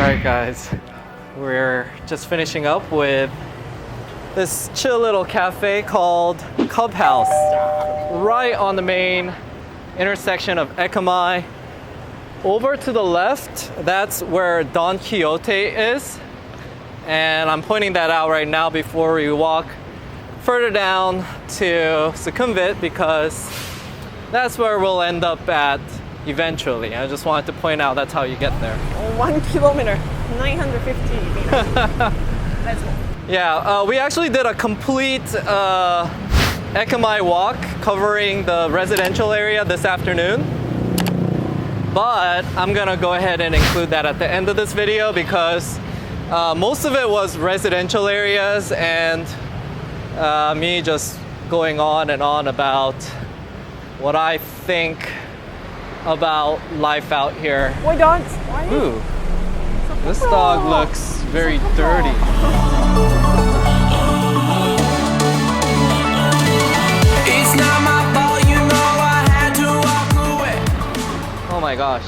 Alright guys, we're just finishing up with this chill little cafe called Clubhouse, right on the main intersection of Ekkamai. Over to the left, that's where Don Quixote is, and I'm pointing that out right now before we walk further down to Sukhumvit, because that's where we'll end up at eventually. I just wanted to point out that's how you get there. 1 kilometer, 950 meters. Let's go. Yeah, we actually did a complete Ekkamai walk covering the residential area this afternoon. But I'm gonna go ahead and include that at the end of this video because most of it was residential areas and me just going on and on about what I think about life out here. Why dogs? Why? Ooh, this dog looks very dirty. It's not my fault, you know I had to walk away. Oh my gosh.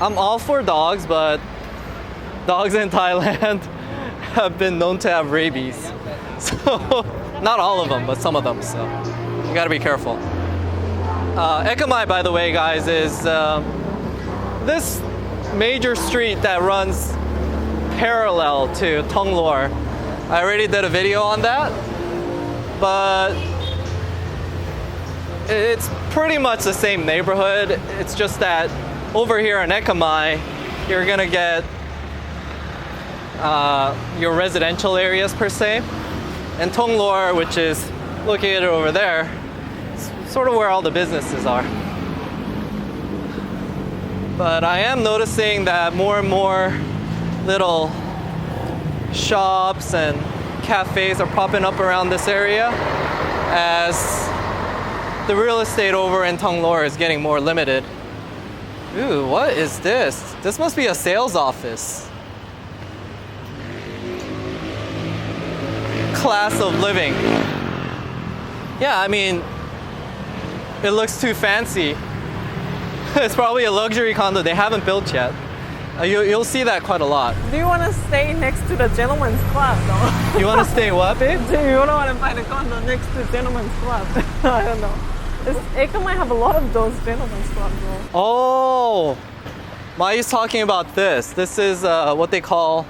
I'm all for dogs, but dogs in Thailand have been known to have rabies. So, not all of them, but some of them, so you gotta be careful. Ekkamai, by the way, guys, is this major street that runs parallel to Thonglor. I already did a video on that, but it's pretty much the same neighborhood. It's just that over here in Ekkamai, you're gonna get your residential areas per se, and Thonglor, which is located over there, sort of where all the businesses are. But I am noticing that more and more little shops and cafes are popping up around this area as the real estate over in Thonglor is getting more limited. Ooh, what is this? This must be a sales office. Class of living. Yeah, I mean, it looks too fancy. It's probably a luxury condo they haven't built yet. You'll see that quite a lot. Do you want to stay next to the gentleman's club, though? You want to stay what, babe? Do you want to buy the condo next to gentleman's club? I don't know. Ekkamai have a lot of those gentlemen's clubs, though. Oh, Mai's talking about this. This is what they call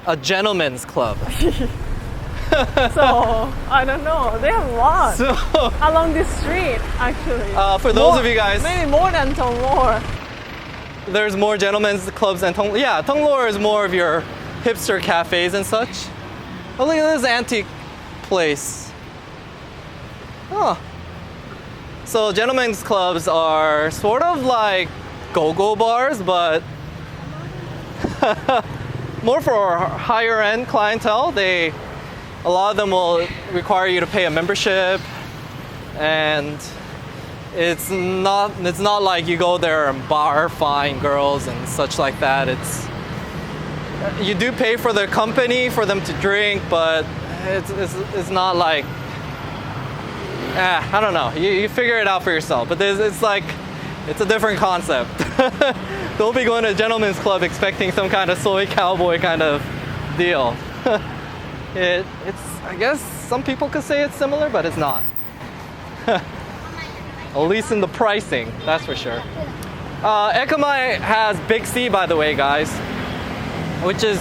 a gentleman's club. So, I don't know. They have a lot So, along this street, actually. for those of you guys, Maybe more than Thonglor. there's more gentlemen's clubs than Thonglor. Yeah, Thonglor is more of your hipster cafes and such. Oh, look at this antique place. Oh. So gentlemen's clubs are sort of like go-go bars, but more for higher end clientele. A lot of them will require you to pay a membership, and it's not like you go there and bar fine girls and such like that. You do pay for the company for them to drink, but it's not like, I don't know. You figure it out for yourself. But it's a different concept. Don't be going to a gentleman's club expecting some kind of soy cowboy kind of deal. I guess some people could say it's similar, but it's not. At least in the pricing, that's for sure. Ekkamai has Big C, by the way, guys, which is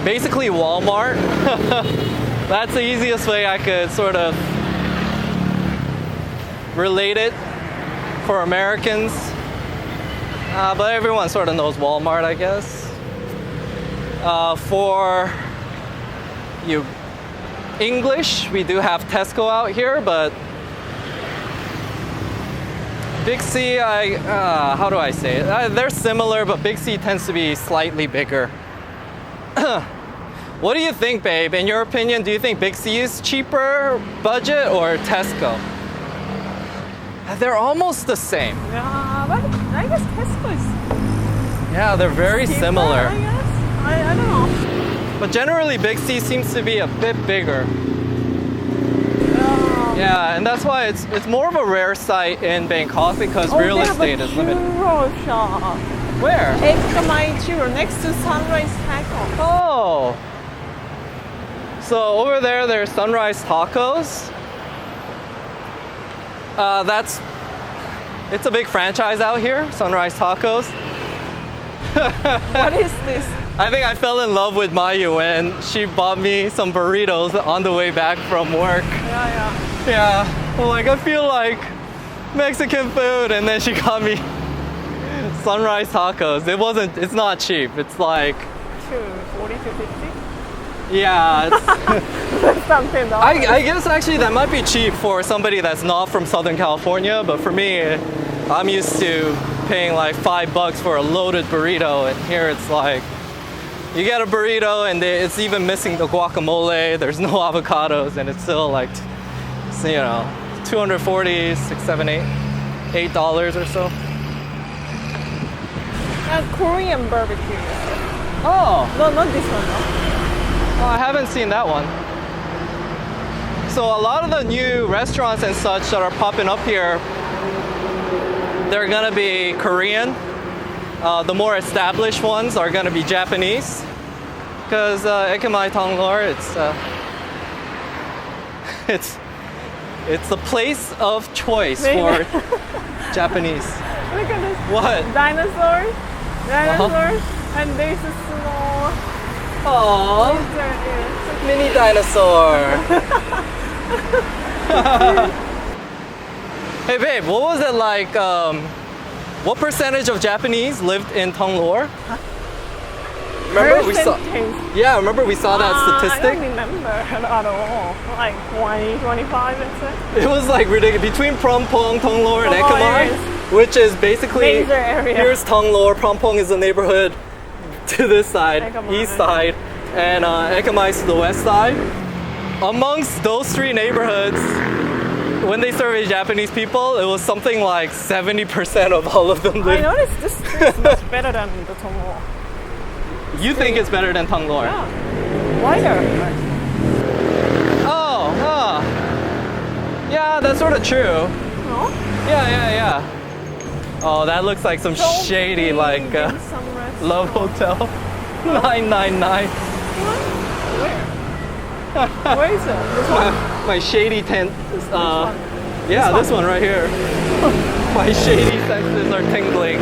basically Walmart. That's the easiest way I could sort of relate it for Americans. But everyone sort of knows Walmart, I guess. For you English, we do have Tesco out here, but Big C, how do I say it? They're similar, but Big C tends to be slightly bigger. What do you think, babe? In your opinion, do you think Big C is cheaper budget or Tesco? They're almost the same. Yeah, but I guess Tesco is Yeah, they're very cheaper, similar. I guess. I don't know. But generally, Big C seems to be a bit bigger. Yeah, and that's why it's more of a rare sight in Bangkok because real estate is limited. Hero shop. Where? Ekkamai Churro, next to Sunrise Taco. Oh. So over there, there's Sunrise Tacos. It's a big franchise out here, Sunrise Tacos. What is this? I think I fell in love with Mayu when she bought me some burritos on the way back from work. Yeah. Yeah, I'm like, I feel like Mexican food, and then she got me Sunrise Tacos. It's not cheap. It's like, 40 to 50? yeah, it's, Something though. I guess actually that might be cheap for somebody that's not from Southern California, but for me, I'm used to paying like $5 for a loaded burrito, and here it's like, you get a burrito and it's even missing the guacamole, there's no avocados, and it's still like, you know, $240, $6, $7, $8 or so. Korean barbecue. Oh, No, not this one though. well, I haven't seen that one. So a lot of the new restaurants and such that are popping up here, they're gonna be Korean. The more established ones are gonna be Japanese. Because Ekkamai Thonglor, it's the place of choice for Japanese. Look at this. What? Dinosaurs. And there's a small Aww, lizard here. mini dinosaur. Hey babe, what was it like? What percentage of Japanese lived in Thonglor? Remember we saw? Yeah, remember we saw that I statistic? don't remember at all. Like 20, 25, let's say. It was like ridiculous. Between Prompong, Thonglor, and Oh, Ekkamai, yes. which is basically Major area. here's Thonglor. Prompong is the neighborhood to this side, Ekkamai. east side, and Ekkamai is to the west side. Amongst those three neighborhoods, when they surveyed Japanese people, it was something like 70% of all of them I lived. noticed this street is much better than the Thonglor. You think it's better than Thonglor? Yeah. Wider. Oh, huh. Yeah, that's sort of true. No? Yeah. Oh, that looks like some shady, like, Some restaurant. Love Hotel 999. Where? Where is it? This one? My shady tent. one? Yeah, this one right here. My shady senses are tingling.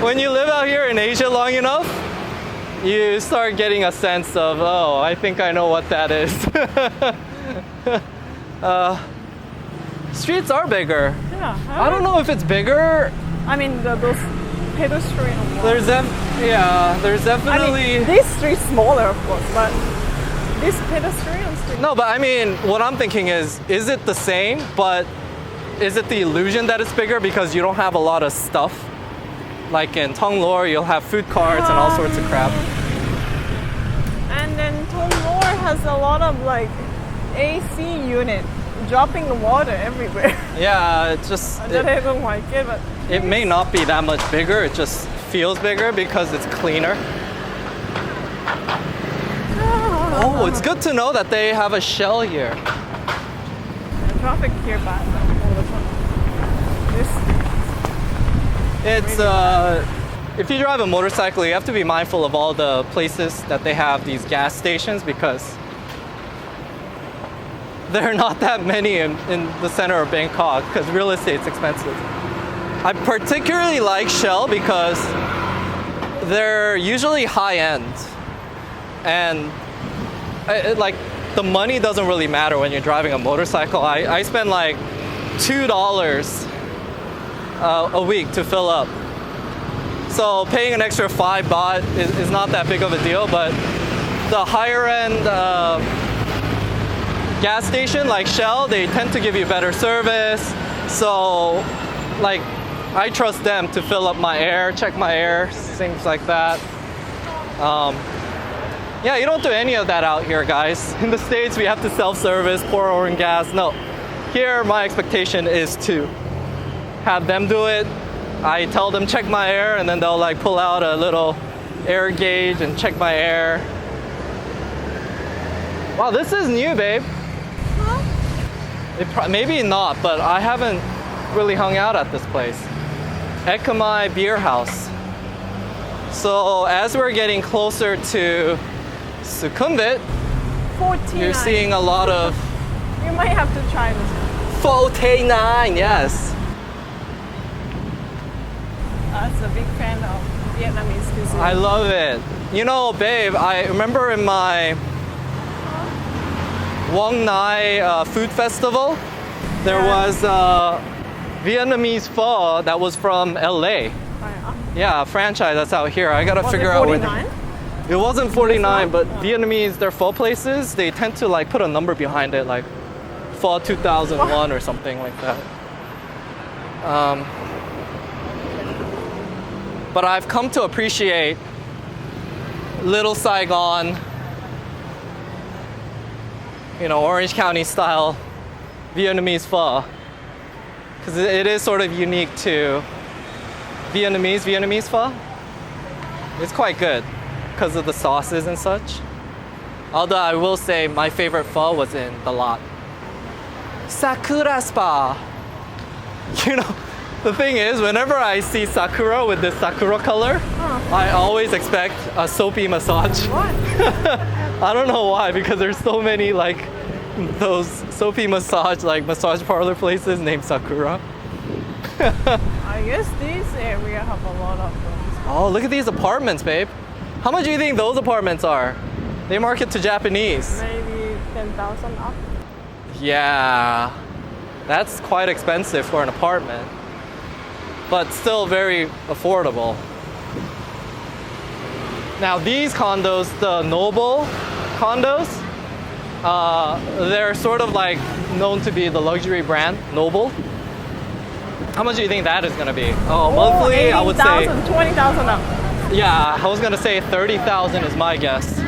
When you live out here in Asia long enough, you start getting a sense of, oh, I think I know what that is. Streets are bigger. Yeah. I don't know if it's bigger. I mean, those pedestrian ones. There's definitely. I mean, this street's smaller, of course, but this pedestrian street. No, but I mean, what I'm thinking is it the same, but is it the illusion that it's bigger because you don't have a lot of stuff? Like in Thonglor, you'll have food carts and all sorts of crap. And then Thonglor has a lot of like AC unit dropping water everywhere. Yeah, it's just. I don't like it, but It may not be that much bigger, it just feels bigger because it's cleaner. Oh, it's good to know that they have a Shell here. the traffic here bad all the time. It's if you drive a motorcycle, you have to be mindful of all the places that they have these gas stations because there are not that many in the center of Bangkok because real estate's expensive. I particularly like Shell because they're usually high end and like the money doesn't really matter when you're driving a motorcycle. I spend like $2 a week to fill up. So paying an extra 5 baht is not that big of a deal, but the higher end gas station like Shell, they tend to give you better service. So like I trust them to fill up my air, check my air, things like that. Yeah, you don't do any of that out here, guys. In the States, we have to self-service, pour our own gas. No, here my expectation is to have them do it. I tell them check my air, and then they'll like pull out a little air gauge and check my air. Wow, this is new, babe. Huh? Maybe not, but I haven't really hung out at this place. Ekkamai Beer House. So as we're getting closer to Sukhumvit, 49. you're seeing a lot of You might have to try this one. 49, yes. That's a big fan of Vietnamese cuisine. I love it. You know, babe, I remember in my Quang Nai food festival, there was Vietnamese pho that was from LA. Yeah, a franchise that's out here. I gotta figure out where. 49? It wasn't 49, but Vietnamese, their pho places, they tend to like put a number behind it, like pho 2001 or something like that. But I've come to appreciate Little Saigon, you know, Orange County style Vietnamese pho, because it is sort of unique to Vietnamese pho. It's quite good because of the sauces and such. Although I will say my favorite pho was in the lot. Sakura Spa. You know, the thing is, whenever I see Sakura with this Sakura color, I always expect a soapy massage. What? I don't know why, because there's so many like those soapy massage, like massage parlor places named Sakura. I guess this area have a lot of those. Oh, look at these apartments, babe. How much do you think those apartments are? They market to Japanese. Maybe 10,000 up. Yeah, that's quite expensive for an apartment, but still very affordable. Now these condos, the Noble condos, they're sort of like known to be the luxury brand, Noble. How much do you think that is gonna be? Oh, monthly, I would say. 20,000 up. Yeah, I was gonna say 30,000 is my guess.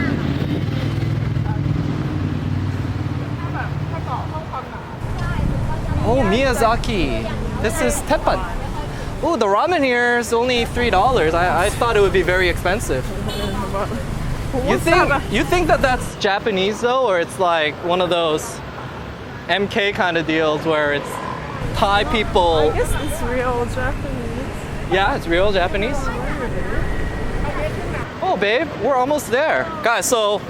Oh, Miyazaki. This is teppan. Oh, the ramen here is only $3. I thought it would be very expensive. You think that that's Japanese though, or it's like one of those MK kind of deals where it's Thai people? I guess it's real Japanese. Yeah, it's real Japanese. Oh, babe, we're almost there, guys. So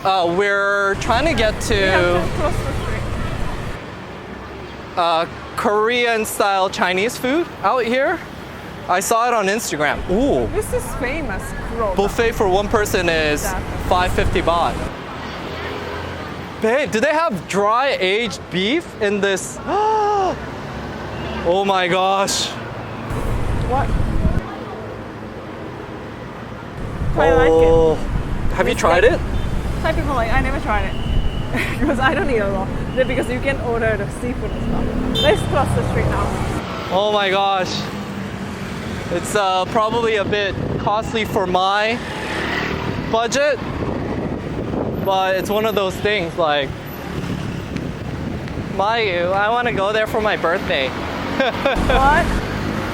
we're trying to get to Cross the street. Korean style Chinese food out here. I saw it on Instagram. Ooh. This is famous. Buffet for one person is 550 baht. Babe, do they have dry aged beef in this? Oh my gosh. What? I like it. Have you tried it? Thai people like, I never tried it. Because I don't eat a lot. Because you can order the seafood and stuff. Let's cross the street now. Oh my gosh. It's probably a bit costly for my budget, but it's one of those things like, I want to go there for my birthday. What?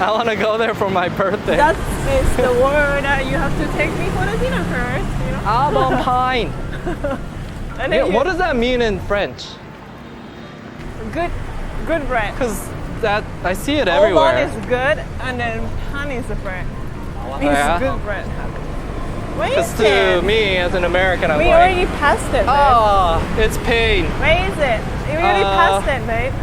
I want to go there for my birthday. That is the word that you have to take me for the dinner first, you know? Album pine. And then What does that mean in French? Good bread. Because that I see it All everywhere. is good, and then pan is the bread. Means Yeah. good bread. Because to me, as an American, I'm we like, already passed it, babe. oh, it's pain. Where is it? We already passed it, babe.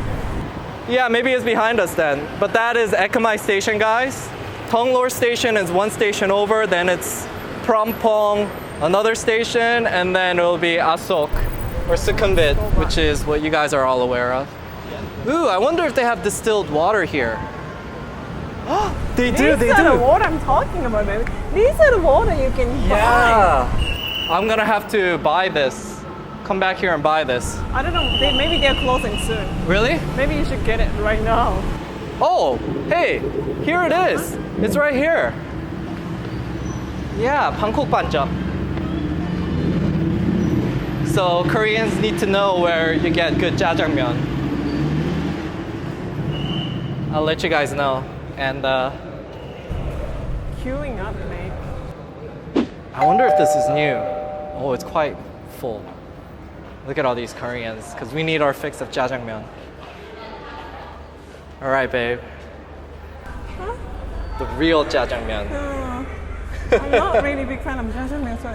Yeah, maybe it's behind us then. But that is Ekkamai Station, guys. Thonglor Station is one station over, then it's Prampong, another station, and then it'll be Asok or Sukhumvit, which is what you guys are all aware of. Ooh, I wonder if they have distilled water here. They do, These are the water I'm talking about, baby. These are the water you can buy. Yeah. I'm gonna have to buy this. Come back here and buy this. I don't know, maybe they're closing soon. Really? Maybe you should get it right now. Oh, hey, here it is. It's right here. Yeah, Bangkok Banjak. So Koreans need to know where you get good jjajangmyeon. I'll let you guys know. And Queuing up, mate. I wonder if this is new. Oh, it's quite full. Look at all these Koreans, because we need our fix of jjajangmyeon. All right, babe. The real jjajangmyeon. I'm not really a big fan of jjajangmyeon, so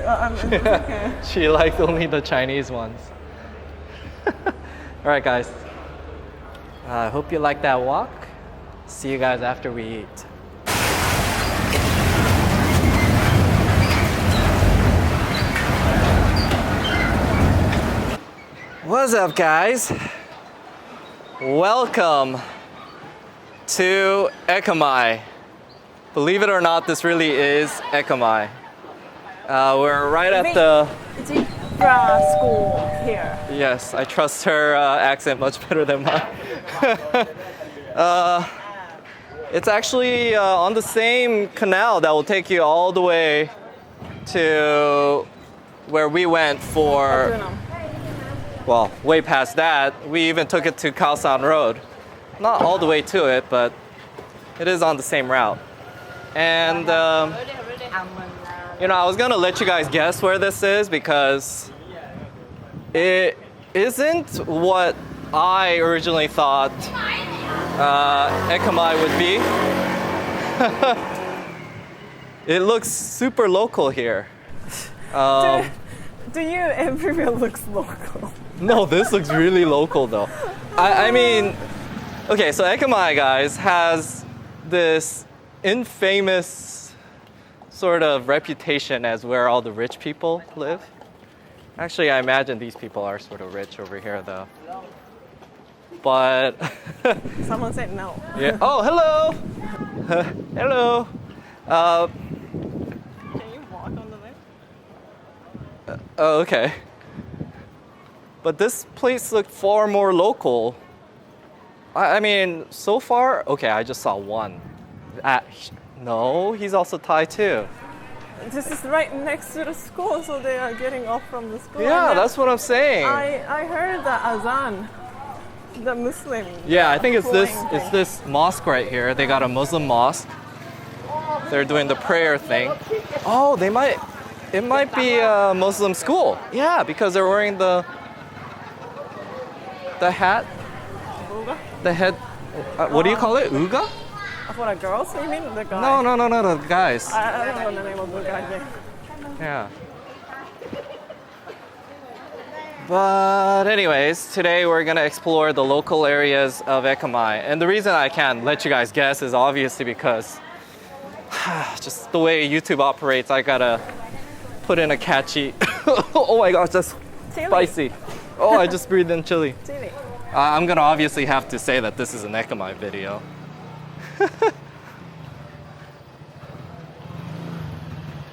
it's okay. She likes only the Chinese ones. All right, guys. I hope you like that walk. See you guys after we eat. What's up, guys? Welcome to Ekkamai. Believe it or not, this really is Ekkamai. We're right at the... Zebra school here. Yes, I trust her accent much better than mine. It's actually on the same canal that will take you all the way to where we went for... Well, way past that. We even took it to Khaosan Road. Not all the way to it, but it is on the same route. And, you know, I was gonna let you guys guess where this is because it isn't what I originally thought Ekkamai would be. It looks super local here. Do you everywhere looks local? No, this looks really local though. I mean, okay, so Ekkamai, guys, has this infamous sort of reputation as where all the rich people live. Actually, I imagine these people are sort of rich over here though. But Someone said no. yeah. Oh, hello. Hello. Can you walk on the left? Oh, okay. But this place looked far more local. I mean, so far, okay, I just saw one. No, he's also Thai too. This is right next to the school, so they are getting off from the school. Yeah, And that's what I'm saying. I heard the azan, the Muslim. Yeah, I think it's this praying this mosque right here. They got a Muslim mosque. They're doing the prayer thing. Oh, it might be a Muslim school. Yeah, because they're wearing the hat, Uga? the head. What do you call it? Uga? For the girls, you mean the guy? No, the guys. I don't know the name of the guy. Yeah. But anyways, today we're gonna explore the local areas of Ekkamai. And the reason I can't let you guys guess is obviously because just the way YouTube operates, I gotta put in a catchy. Oh my gosh, that's Chili. spicy. Oh, I just breathed in chili. Chili. I'm gonna obviously have to say that this is an Ekkamai video.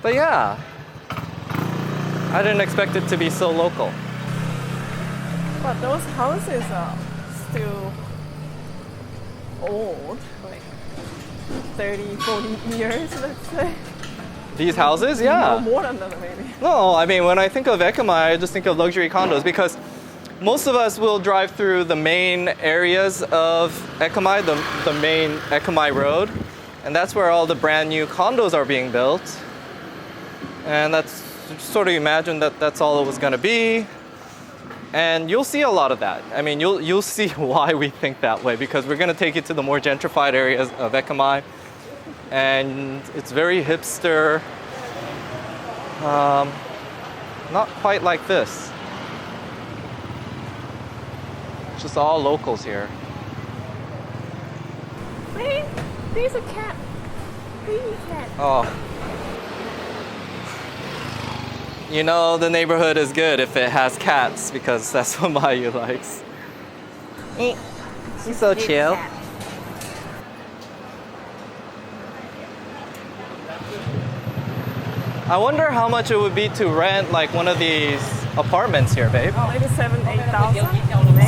But yeah, I didn't expect it to be so local. But those houses are still old, like 30, 40 years, let's say. These houses, No, yeah. more than that, maybe. No, I mean, when I think of Ekkamai, I just think of luxury condos because most of us will drive through the main areas of Ekkamai, the main Ekkamai Road, and that's where all the brand new condos are being built. And that's sort of imagine that that's all it was going to be. And you'll see a lot of that. I mean, you'll see why we think that way because we're going to take you to the more gentrified areas of Ekkamai. And it's very hipster. Not quite like this. It's just all locals here. Hey, there's a cat. Baby cat. Oh. You know the neighborhood is good if it has cats because that's what Mayu likes. She's so chill. I wonder how much it would be to rent like one of these apartments here, babe. Maybe 7,000-8,000.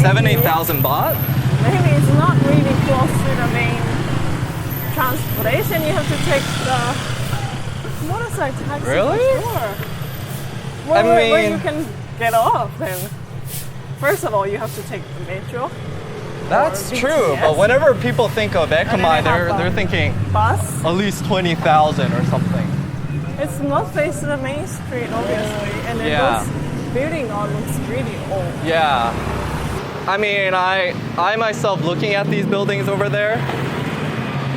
7,000-8,000 baht? Maybe it's not really close to the main transportation. You have to take the motorcycle taxi. Really? Sure. Where mean- you can get off then. First of all, you have to take the metro. That's Or true, BTS. but whenever people think of Ekkamai, they have they're a thinking Bus. at least 20,000 or something. It's not facing the main street, obviously, and then Yeah. those building all looks really old. Yeah. I mean, I myself looking at these buildings over there,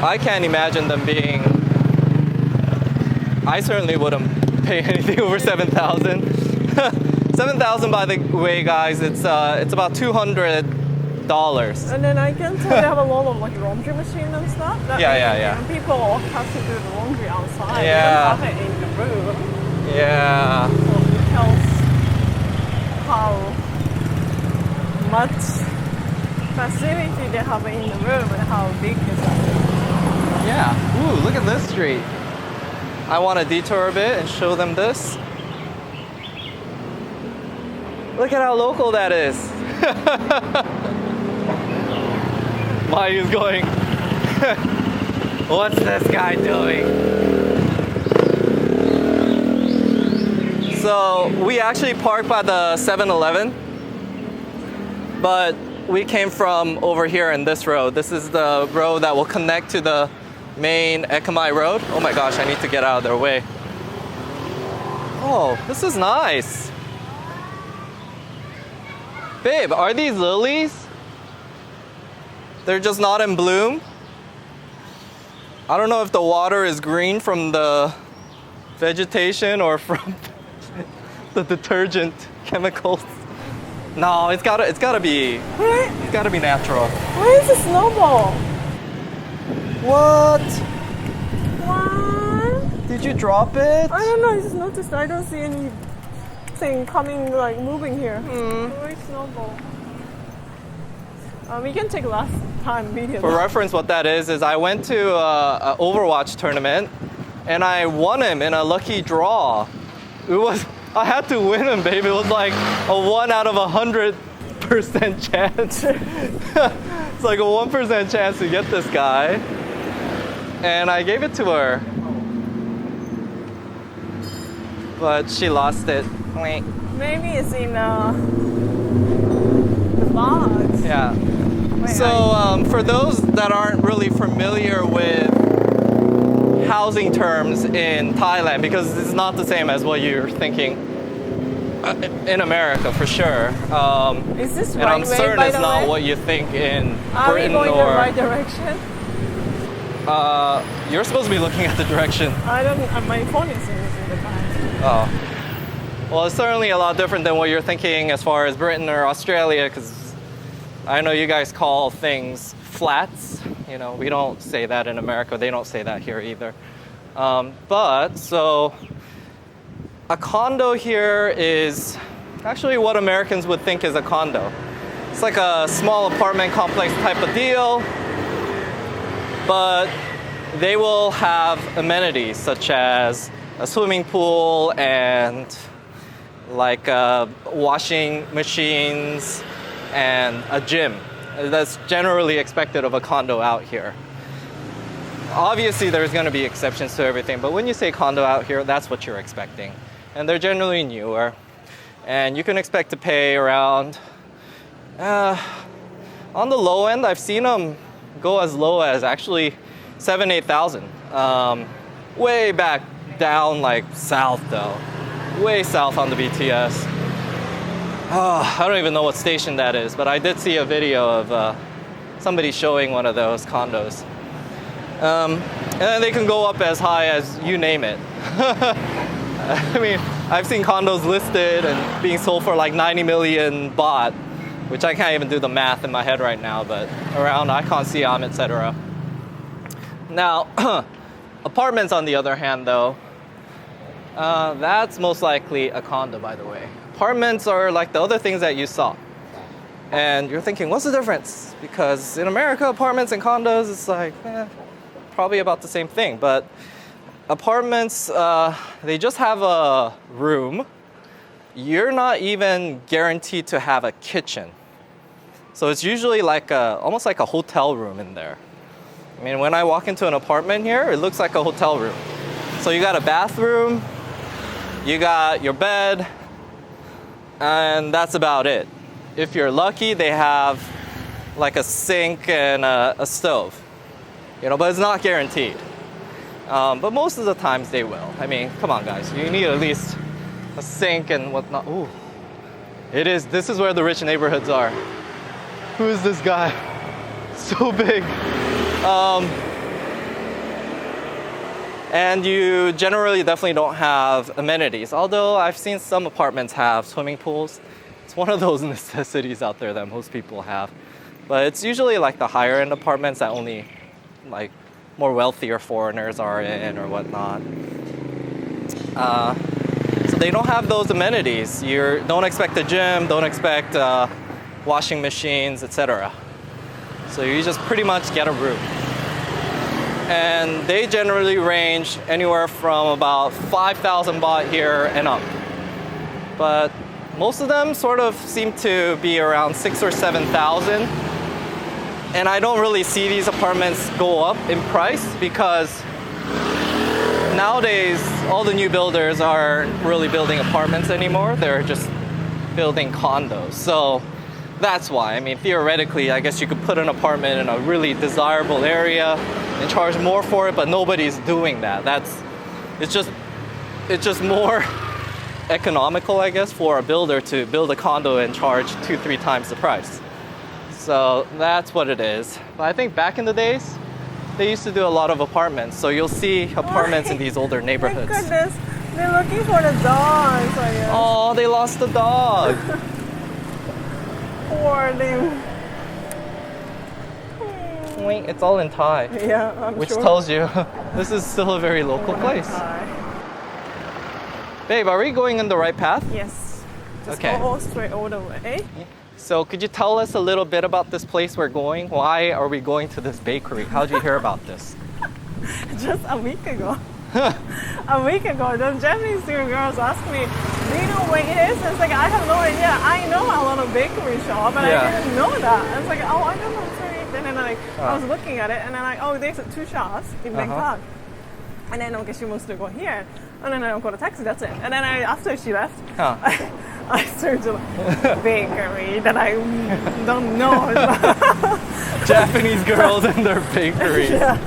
I can't imagine them being I certainly wouldn't pay anything over 7,000. 7,000, by the way, guys, it's about $200. And then I can tell they have a lot of like laundry machine and stuff. Yeah. And people have to do the laundry outside. Yeah. They don't have it in the room. Yeah. So it tells how much facility they have in the room and how big is it. Yeah. Ooh, look at this street. I want to detour a bit and show them this. Look at how local that is. Maya's going, what's this guy doing? So we actually parked by the 7-Eleven, but we came from over here in this road. This is the road that will connect to the main Ekkamai road. Oh my gosh, I need to get out of their way. Oh, this is nice. Babe, are these lilies? They're just not in bloom. I don't know if the water is green from the vegetation or from the detergent chemicals. No, it's gotta be natural. Where is the snowball? What? What? Did you drop it? I don't know, I just noticed I don't see anything coming, like moving here. Where is snowball? We can take last time video. For reference, what that is I went to an Overwatch tournament and I won him in a lucky draw. I had to win him, babe. It was like a 1 out of 100% chance. It's like a 1% chance to get this guy. And I gave it to her. But she lost it. Maybe it's in the box. Yeah. Wait, So for those that aren't really familiar with housing terms in Thailand, because it's not the same as what you're thinking in America for sure. Is this and right I'm way, certain by it's the not way? what you think in Are we Britain going or. the right direction? You're supposed to be looking at the direction. I don't. My phone is in the back. Oh. Well, it's certainly a lot different than what you're thinking as far as Britain or Australia, because I know you guys call things flats. You know, we don't say that in America. They don't say that here either. So a condo here is actually what Americans would think is a condo. It's like a small apartment complex type of deal, but they will have amenities such as a swimming pool and like washing machines and a gym. That's generally expected of a condo out here. Obviously, there's going to be exceptions to everything, but when you say condo out here, that's what you're expecting. And they're generally newer. And you can expect to pay around, on the low end, I've seen them go as low as actually 7,000, 8,000. Way back down, like south though. Way south on the BTS. I don't even know what station that is, but I did see a video of somebody showing one of those condos. And then they can go up as high as you name it. I mean, I've seen condos listed and being sold for like 90 million baht, which I can't even do the math in my head right now, but around Icon Siam, etc. Now, apartments on the other hand though, that's most likely a condo, by the way. Apartments are like the other things that you saw. And you're thinking, what's the difference? Because in America, apartments and condos, it's like, probably about the same thing. But apartments, they just have a room. You're not even guaranteed to have a kitchen. So it's usually like almost like a hotel room in there. I mean, when I walk into an apartment here, it looks like a hotel room. So you got a bathroom, you got your bed, and that's about it. If you're lucky, they have like a sink and a stove, you know, but it's not guaranteed. But most of the times they will. I mean, come on guys, you need at least a sink and whatnot. Ooh, this is where the rich neighborhoods are. Who is this guy? And you generally definitely don't have amenities, although I've seen some apartments have swimming pools. It's one of those necessities out there that most people have. But it's usually like the higher end apartments that only like more wealthier foreigners are in or whatnot. So they don't have those amenities. You don't expect a gym, don't expect washing machines, etc. So you just pretty much get a room. And they generally range anywhere from about 5,000 baht here and up. But most of them sort of seem to be around 6,000 or 7,000. And I don't really see these apartments go up in price because nowadays all the new builders aren't really building apartments anymore. They're just building condos. So that's why. I mean, theoretically, I guess you could put an apartment in a really desirable area and charge more for it, but nobody's doing that. It's just more economical, I guess, for a builder to build a condo and charge 2-3 times the price. So that's what it is. But I think back in the days, they used to do a lot of apartments. So you'll see apartments in these older neighborhoods. My goodness, they're looking for the dogs, I guess. Oh, they lost the dog. Poor thing. Wait, it's all in Thai. Yeah, I'm Which sure. tells you this is still a very local place. Babe, are we going in the right path? Yes. Just Okay. go all straight all the way. So could you tell us a little bit about this place we're going? Why are we going to this bakery? How did you hear about this? Just a week ago. A week ago, the Japanese girls asked me, do you know where it is? It's like, I have no idea. I know a lot of bakery shop, but Yeah. I didn't know that. I was like, oh, I don't know, sorry. And then I was looking at it, and then oh, there's 2 shops in Bangkok. And then okay, she wants to go here. And then I got a taxi, that's it. And then after she left, I searched a bakery that I don't know. Japanese girls in their bakery. Yeah.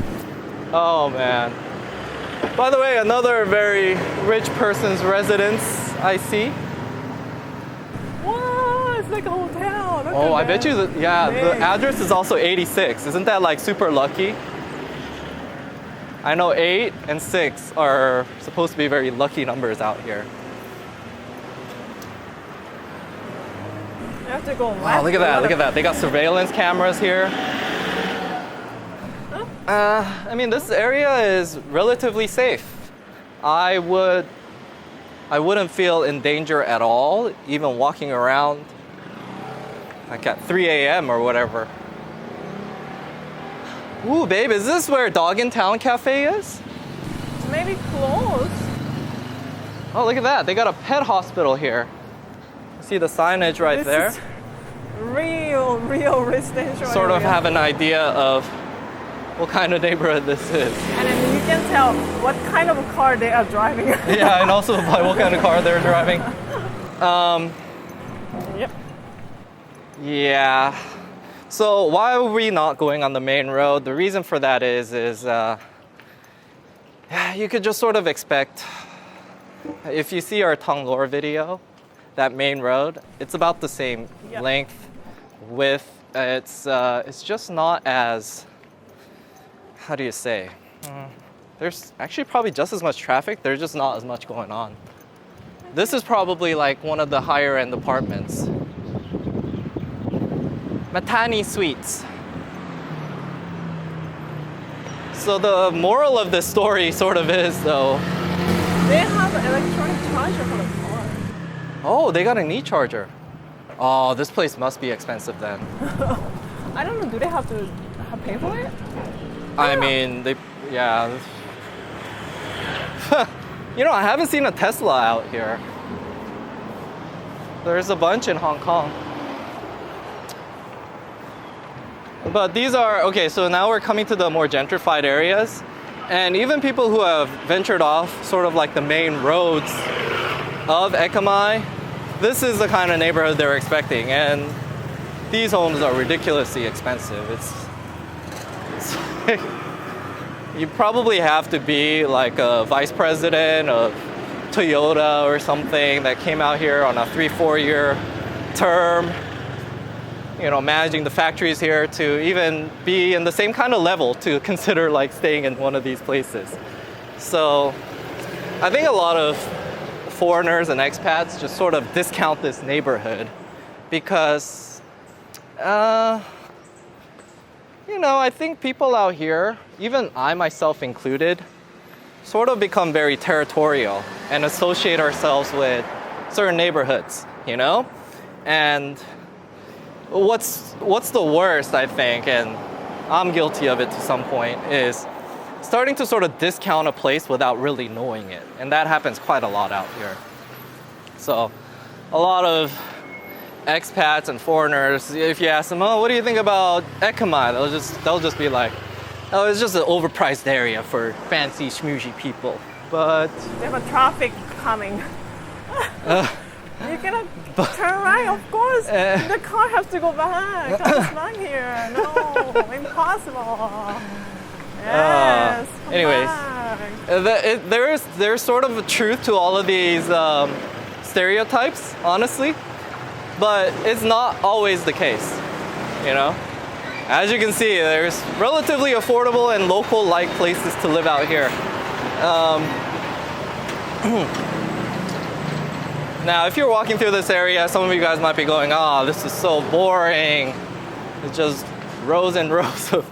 Oh man. By the way, another very rich person's residence I see. Wow, it's like a hotel. Look Oh, at I bet that. you that, yeah, the Big. address is also 86. Isn't that like super lucky? I know 8 and 6 are supposed to be very lucky numbers out here. You have to go left. Wow, look at that, look at that. They got surveillance cameras here. I mean, this area is relatively safe. I wouldn't feel in danger at all, even walking around like at 3 a.m. or whatever. Ooh, babe, is this where Dog in Town Cafe is? Maybe close. Oh, look at that. They got a pet hospital here. See the signage right This there? is real residential Sort of area. have an idea of what kind of neighborhood this is. And then you can tell what kind of a car they are driving. Yeah, and also by what kind of car they're driving. Yep. Yeah. So why are we not going on the main road? The reason for that is you could just sort of expect, if you see our Thonglor video, that main road, it's about the same Yep. length, width. It's just not as, how do you say? There's actually probably just as much traffic. There's just not as much going on. This is probably like one of the higher end apartments. Matani Suites. So the moral of this story sort of is though, They have an electronic charger for the car. oh, they got an e-charger. Oh, this place must be expensive then. I don't know, do they have to pay for it? I mean, yeah. You know, I haven't seen a Tesla out here. There's a bunch in Hong Kong. But these are, okay, so now we're coming to the more gentrified areas. And even people who have ventured off sort of like the main roads of Ekkamai, this is the kind of neighborhood they're expecting. And these homes are ridiculously expensive. You probably have to be like a vice president of Toyota or something that came out here on a 3-4 year term, you know, managing the factories here to even be in the same kind of level to consider like staying in one of these places. So I think a lot of foreigners and expats just sort of discount this neighborhood because, I think people out here, even I myself included, sort of become very territorial and associate ourselves with certain neighborhoods, And what's the worst, I think, and I'm guilty of it to some point, is starting to sort of discount a place without really knowing it. And that happens quite a lot out here. So a lot of expats and foreigners, if you ask them, oh, what do you think about Ekkamai? They'll just be like, oh, it's just an overpriced area for fancy schmoozy people. But They have a traffic coming. You cannot turn right, of course. The car has to go back. Come back here. No, impossible. Yes. Come anyways, back. there's sort of a truth to all of these stereotypes, honestly, but it's not always the case, As you can see, there's relatively affordable and local-like places to live out here. Now, if you're walking through this area, some of you guys might be going, oh, this is so boring. It's just rows and rows of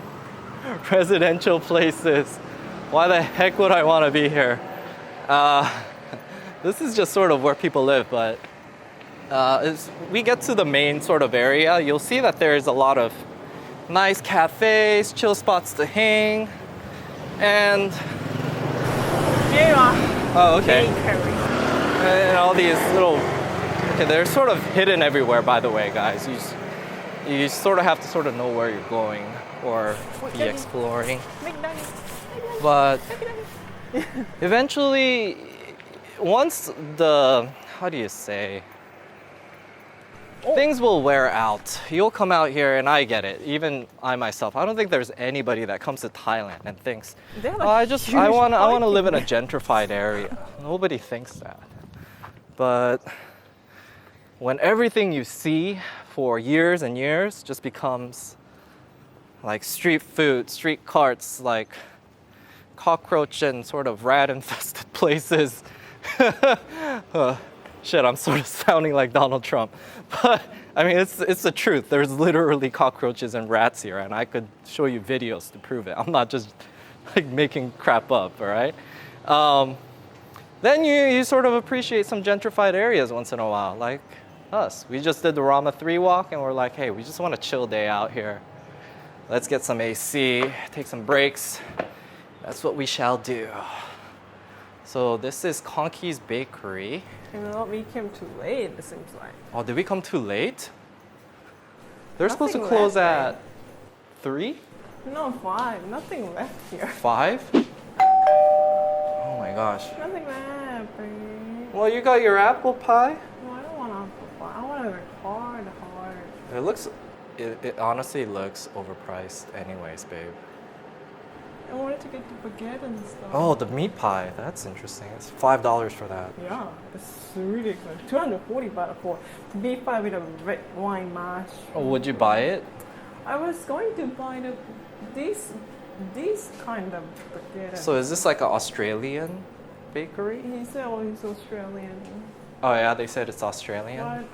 residential places. Why the heck would I want to be here? This is just sort of where people live, but as we get to the main sort of area, you'll see that there's a lot of nice cafes, chill spots to hang, and... Here you are. Oh, okay. Bakery. And all these little... Okay, they're sort of hidden everywhere, by the way, guys. You sort of have to sort of know where you're going or be exploring. But eventually, once how do you say? Things will wear out. You'll come out here, and I get it. Even I myself, I don't think there's anybody that comes to Thailand and thinks, I want to live in a gentrified area. Nobody thinks that. But when everything you see for years and years just becomes like street food, street carts, like cockroach and sort of rat-infested places. Shit, I'm sort of sounding like Donald Trump. But, I mean, it's the truth. There's literally cockroaches and rats here, and I could show you videos to prove it. I'm not just, like, making crap up, all right? Then you sort of appreciate some gentrified areas once in a while, like us. We just did the Rama 3 walk, and we're like, hey, we just want a chill day out here. Let's get some AC, take some breaks. That's what we shall do. So this is Conky's Bakery. We came too late, it seems like. Oh, did we come too late? They're supposed to Nothing close left, at 3? No, 5. Nothing left here. 5? Oh my gosh. Nothing left, babe. Well, you got your apple pie? No, I don't want apple pie. I want a hard. It honestly looks overpriced anyways, babe. I wanted to get the baguette and stuff. Oh, the meat pie. That's interesting. It's $5 for that. Yeah, it's really good. 240 baht for beef pie with a red wine mash. Oh, would you buy it? I was going to buy these kind of baguette. So is this like an Australian bakery? He said, oh, he's Australian. Oh yeah, they said it's Australian. What?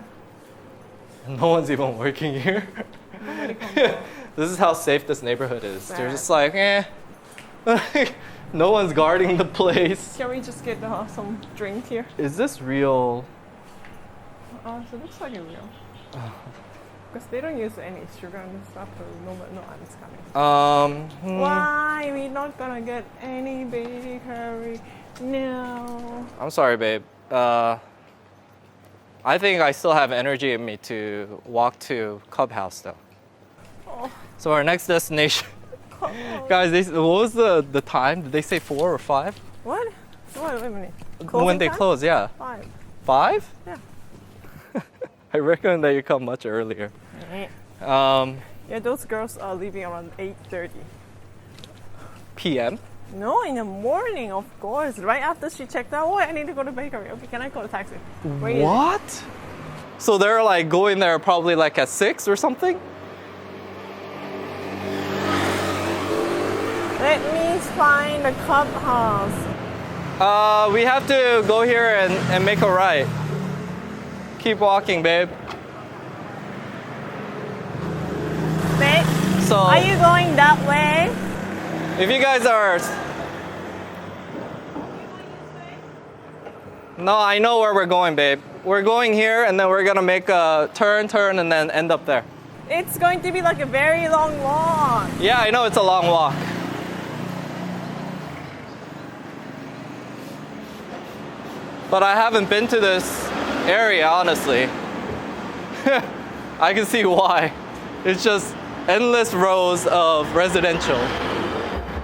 No one's even working here. Nobody comes out. This is how safe this neighborhood is. They're Sad. just like, no one's guarding the place. Can we just get some drink here? Is this real? So it looks like a real. Because they don't use any sugar and stuff, so no one's coming. Why? We're not gonna get any bakery. No. I'm sorry, babe. I think I still have energy in me to walk to Clubhouse, though. Oh. So our next destination, guys. What was the time? Did they say 4 or 5? What? Wait a minute. When Closing they time? close, yeah. 5. 5? Yeah. I recommend that you come much earlier. Yeah, those girls are leaving around 8:30. PM? No, in the morning, of course. Right after she checked out, oh, I need to go to bakery. Okay, can I call a taxi? Where is it? What? So they're like going there probably like at 6 or something? Let me find the clubhouse. We have to go here and make a right. Keep walking, babe. Babe, So, are you going that way? if you guys are... No, I know where we're going, babe. We're going here, and then we're gonna make a turn, and then end up there. It's going to be like a very long walk. Yeah, I know it's a long walk. But I haven't been to this area, honestly. I can see why. It's just endless rows of residential.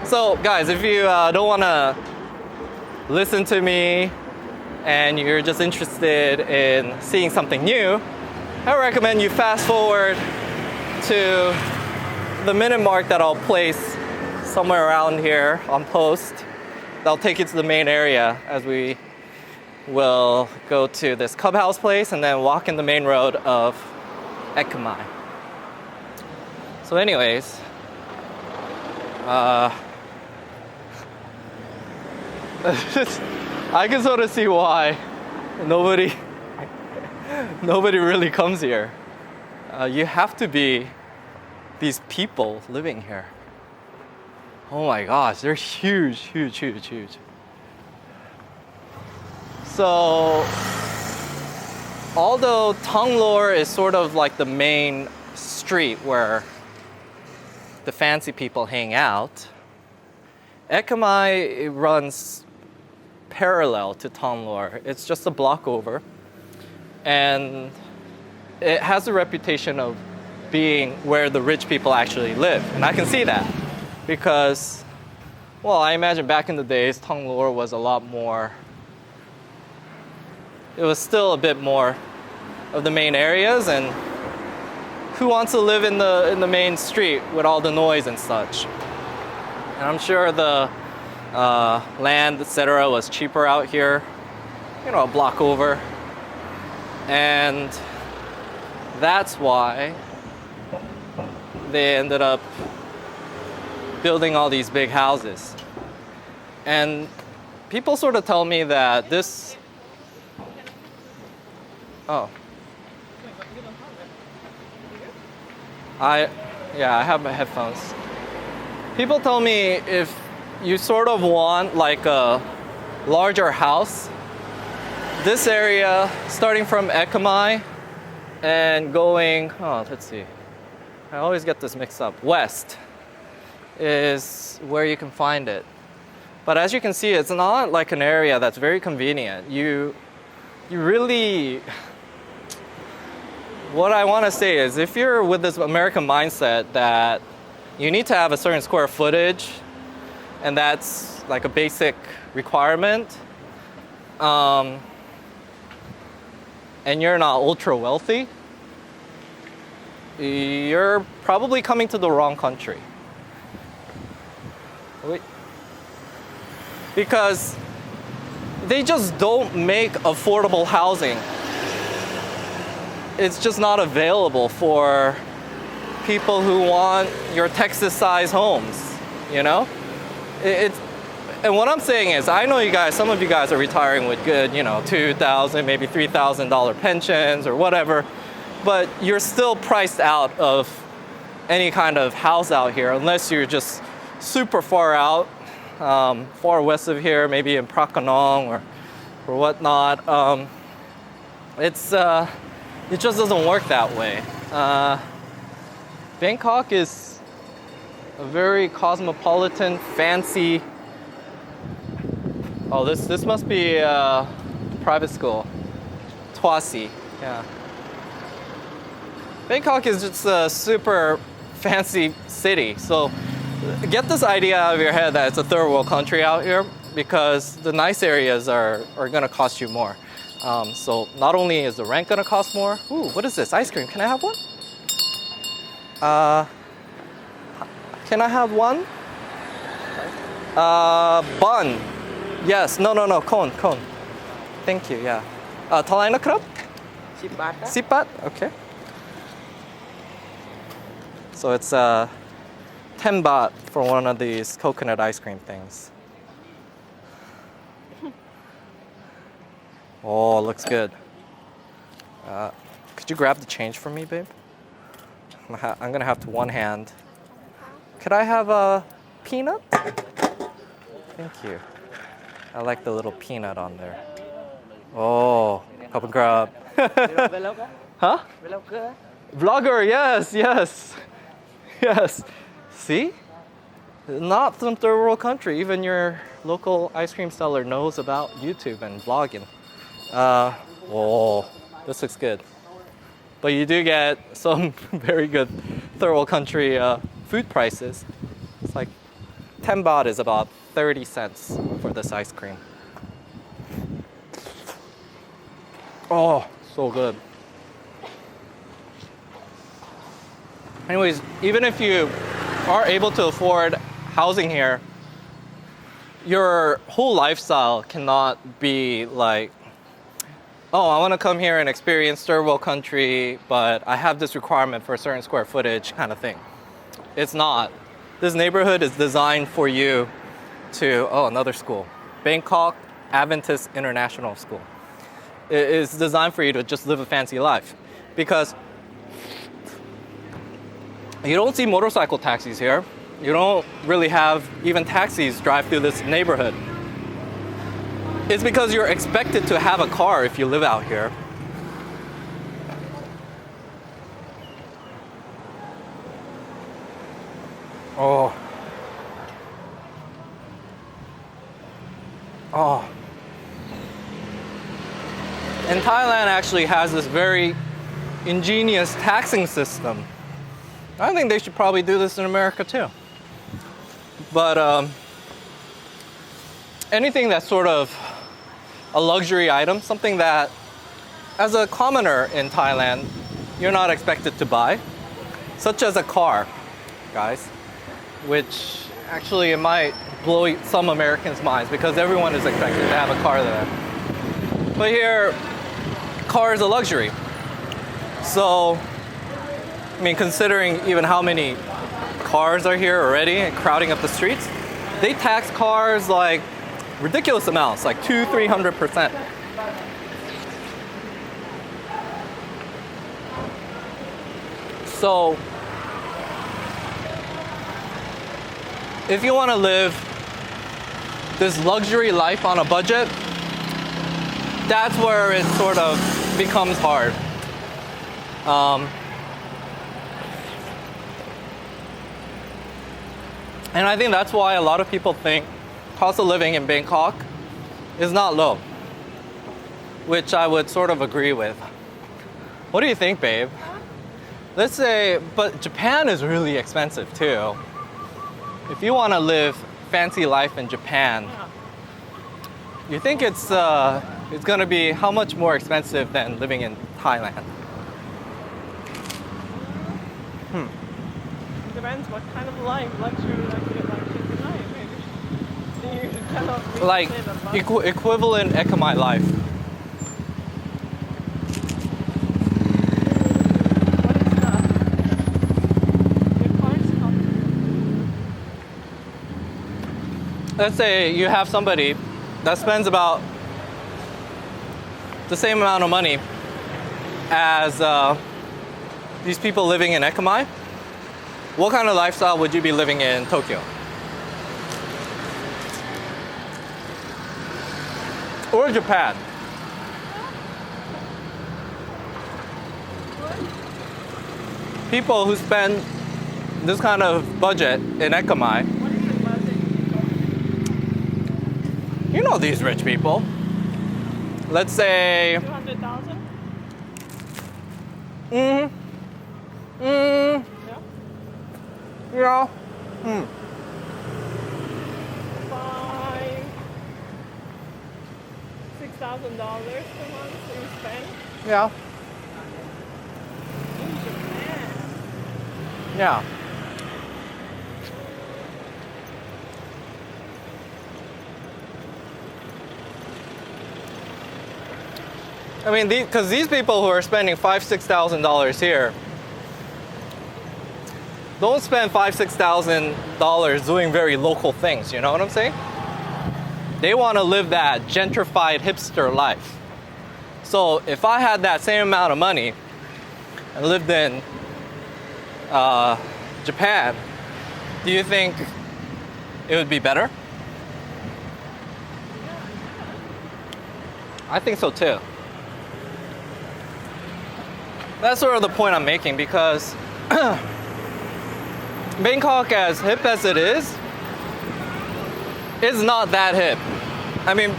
So, guys, if you don't want to listen to me and you're just interested in seeing something new, I recommend you fast forward to the minute mark that I'll place somewhere around here on post. That'll take you to the main area as we will go to this clubhouse place and then walk in the main road of Ekkamai. So anyways, I can sort of see why nobody really comes here. You have to be these people living here. Oh my gosh, they're huge. So, although Thonglor is sort of like the main street where the fancy people hang out, Ekkamai runs parallel to Thonglor. It's just a block over. And it has a reputation of being where the rich people actually live. And I can see that because, well, I imagine back in the days, Thonglor was a lot more, it was still a bit more of the main areas, and who wants to live in the main street with all the noise and such? And I'm sure the land, etc., was cheaper out here, you know, a block over. And that's why they ended up building all these big houses. And people sort of tell me that this... Oh. I have my headphones. People tell me if you sort of want like a larger house, this area, starting from Ekkamai and going, let's see. I always get this mixed up. West is where you can find it. But as you can see, it's not like an area that's very convenient. You really... What I want to say is if you're with this American mindset that you need to have a certain square footage and that's like a basic requirement, and you're not ultra wealthy, you're probably coming to the wrong country. Because they just don't make affordable housing. It's just not available for people who want your Texas-sized homes, you know? And what I'm saying is, I know you guys, some of you guys are retiring with good, you know, $2,000, maybe $3,000 pensions or whatever, but you're still priced out of any kind of house out here unless you're just super far out, far west of here, maybe in Prakanong or whatnot. It just doesn't work that way. Bangkok is a very cosmopolitan, fancy. Oh, this must be a private school. Twasi, yeah. Bangkok is just a super fancy city. So get this idea out of your head that it's a third world country out here because the nice areas are gonna cost you more. So not only is the rent gonna cost more. Ooh, what is this? Ice cream. Can I have one? Can I have one? Bun. Yes. No. Cone. Thank you. Yeah. Talai na krab? 10 baht. 10 baht. Okay. So it's 10 baht for one of these coconut ice cream things. Oh, looks good. Could you grab the change for me, babe? I'm gonna have to one hand. Could I have a peanut? Thank you. I like the little peanut on there. Oh, cup and grab. Huh? Vlogger, yes, yes. Yes. See? Not some third world country. Even your local ice cream seller knows about YouTube and vlogging. Oh, this looks good. But you do get some very good third world country food prices. It's like 10 baht is about 30 cents for this ice cream. Oh, so good. Anyways, even if you are able to afford housing here, your whole lifestyle cannot be like, oh, I want to come here and experience third world country, but I have this requirement for a certain square footage kind of thing. It's not. This neighborhood is designed for you to, oh, another school. Bangkok Adventist International School. It is designed for you to just live a fancy life. Because you don't see motorcycle taxis here. You don't really have even taxis drive through this neighborhood. It's because you're expected to have a car if you live out here. Oh. Oh. And Thailand actually has this very ingenious taxing system. I think they should probably do this in America too. But anything that's sort of a luxury item, something that as a commoner in Thailand, you're not expected to buy, such as a car, guys, which actually it might blow some Americans' minds because everyone is expected to have a car there. But here, car is a luxury. So, I mean, considering even how many cars are here already crowding up the streets, they tax cars like ridiculous amounts, like 200-300%. So, if you want to live this luxury life on a budget, that's where it sort of becomes hard. And I think that's why a lot of people think cost of living in Bangkok is not low, which I would sort of agree with. What do you think, babe? Let's say, but Japan is really expensive too. If you want to live fancy life in Japan, you think it's going to be how much more expensive than living in Thailand? Depends what kind of life, luxury life you like in life, maybe. You cannot really Like say that. equivalent Ekkamai life. What is that? Your car's coming. Let's say you have somebody that spends about the same amount of money as these people living in Ekkamai. What kind of lifestyle would you be living in Tokyo? Or Japan? People who spend this kind of budget in Ekkamai, What is the budget? you know these rich people. Let's say 200,000? yeah. $5,000, $6,000 per month you spend Yeah. in Japan. Yeah. I mean, because these people who are spending $5,000-$6,000 here don't spend $5,000-$6,000 doing very local things. You know what I'm saying? They want to live that gentrified hipster life. So if I had that same amount of money and lived in Japan, do you think it would be better? I think so too. That's sort of the point I'm making, because Bangkok, as hip as it is not that hip. I mean,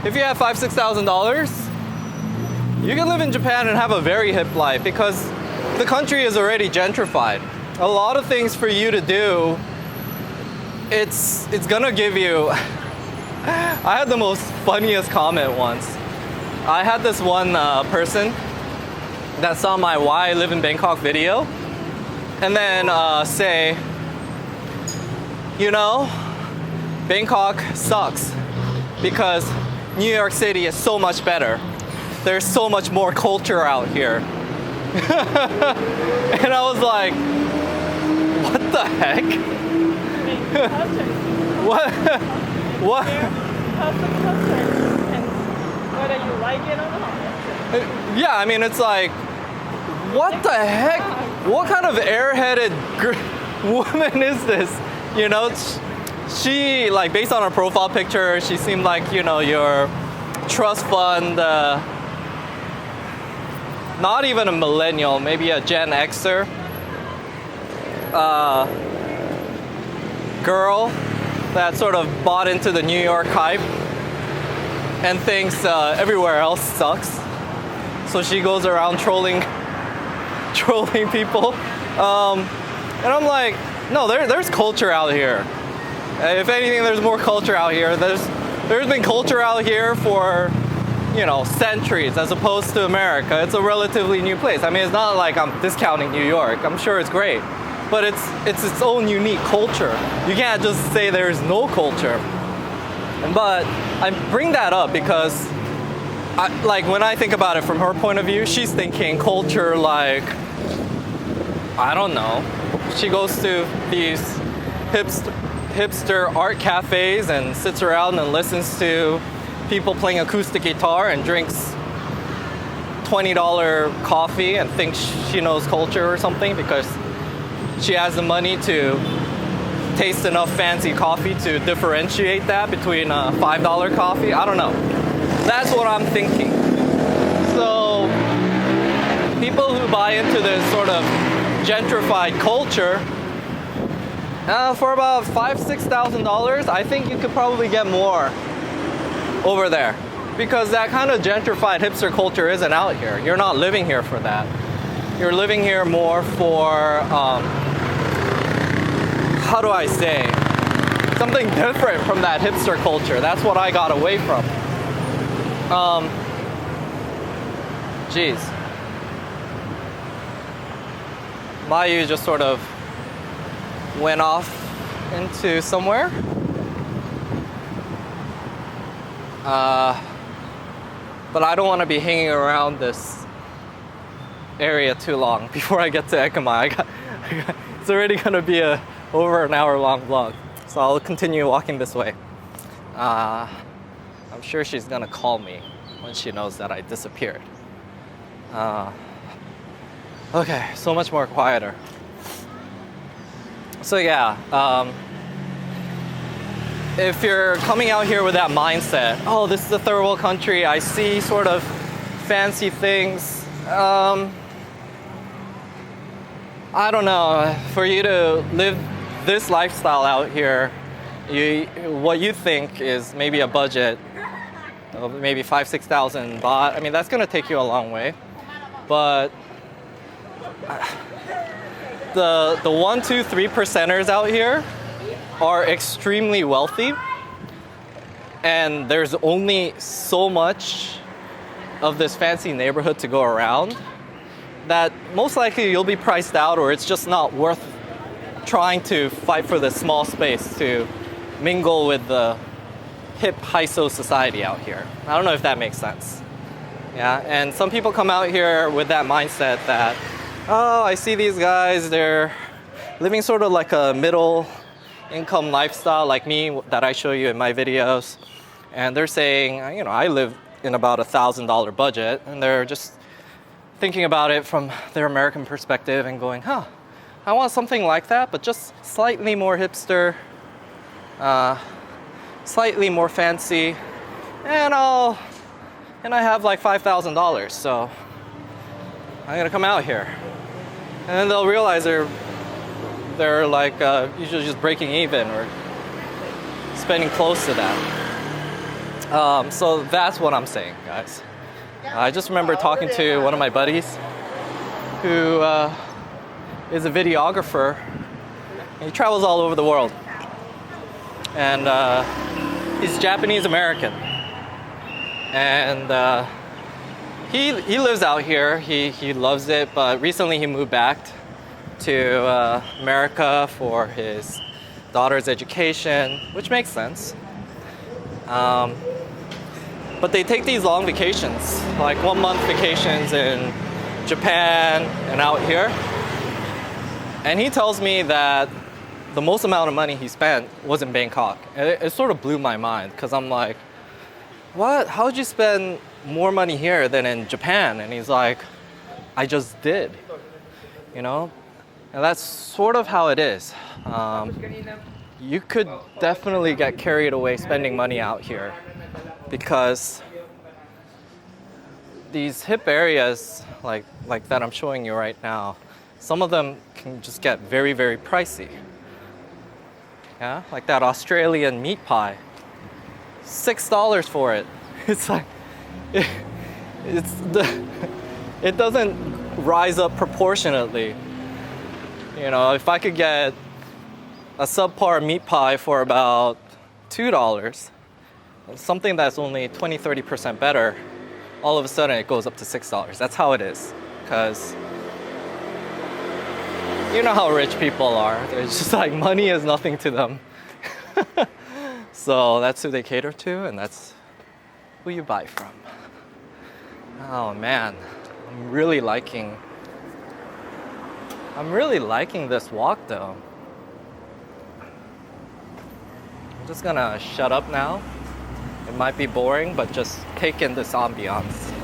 if you have $5,000-$6,000, you can live in Japan and have a very hip life, because the country is already gentrified. A lot of things for you to do, it's gonna give you. I had the most funniest comment once. I had this one person that saw my Why I Live in Bangkok video, and then say, you know, Bangkok sucks because New York City is so much better. There's so much more culture out here. And I was like, what the heck? What? Whether you like it or not. Yeah, I mean, it's like, what the heck? What kind of airheaded woman is this? You know, she, like, based on her profile picture, she seemed like, you know, your trust fund, not even a millennial, maybe a Gen Xer girl that sort of bought into the New York hype and thinks everywhere else sucks. So she goes around trolling people. And I'm like, no, there's culture out here. If anything, there's more culture out here. There's been culture out here for, you know, centuries, as opposed to America. It's a relatively new place. I mean, it's not like I'm discounting New York. I'm sure it's great, but it's its own unique culture. You can't just say there's no culture. But I bring that up because, like, when I think about it from her point of view, she's thinking culture like, I don't know. She goes to these hipster art cafes and sits around and listens to people playing acoustic guitar and drinks $20 coffee and thinks she knows culture or something because she has the money to taste enough fancy coffee to differentiate that between a $5 coffee. I don't know. That's what I'm thinking. So people who buy into this sort of gentrified culture, for about $5,000-$6,000, I think you could probably get more over there, because that kind of gentrified hipster culture isn't out here. You're not living here for that. You're living here more for, how do I say, something different from that hipster culture. That's what I got away from. Geez. Mayu just sort of went off into somewhere. But I don't want to be hanging around this area too long before I get to Ekkamai. It's already going to be over an hour long vlog. So I'll continue walking this way. I'm sure she's going to call me when she knows that I disappeared. Okay, so much more quieter. So yeah, if you're coming out here with that mindset, oh, this is a third world country, I see sort of fancy things, I don't know, for you to live this lifestyle out here, what you think is maybe a budget of maybe 5,000-6,000 baht, I mean, that's gonna take you a long way. But the 1, 2, 3%ers out here are extremely wealthy, and there's only so much of this fancy neighborhood to go around that most likely you'll be priced out, or it's just not worth trying to fight for this small space to mingle with the hip high-so society out here. I don't know if that makes sense. Yeah, and some people come out here with that mindset that, oh, I see these guys, they're living sort of like a middle income lifestyle like me that I show you in my videos. And they're saying, you know, I live talking about $1,000 budget, and they're just thinking about it from their American perspective and going, huh, I want something like that, but just slightly more hipster, slightly more fancy, and I have like $5,000, so I'm gonna come out here. And then they'll realize they're like usually just breaking even or spending close to that. So that's what I'm saying, guys. I just remember talking to one of my buddies who is a videographer. He travels all over the world. And he's Japanese American. And he lives out here. He loves it, but recently he moved back to America for his daughter's education, which makes sense. But they take these long vacations, like 1 month vacations in Japan and out here. And he tells me that the most amount of money he spent was in Bangkok. It sort of blew my mind, because I'm like, what? How would you spend more money here than in Japan? And he's like, I just did, you know? And that's sort of how it is. You could definitely get carried away spending money out here, because these hip areas like that I'm showing you right now, some of them can just get very, very pricey. Yeah, like that Australian meat pie, $6 for it. It's like it doesn't rise up proportionately. You know, if I could get a subpar meat pie for about $2, something that's only 20-30% better, all of a sudden it goes up to $6. That's how it is, because you know how rich people are. It's just like money is nothing to them. So that's who they cater to, and that's who you buy from. Oh man, I'm really liking this walk though. I'm just gonna shut up now. It might be boring, but just take in this ambiance.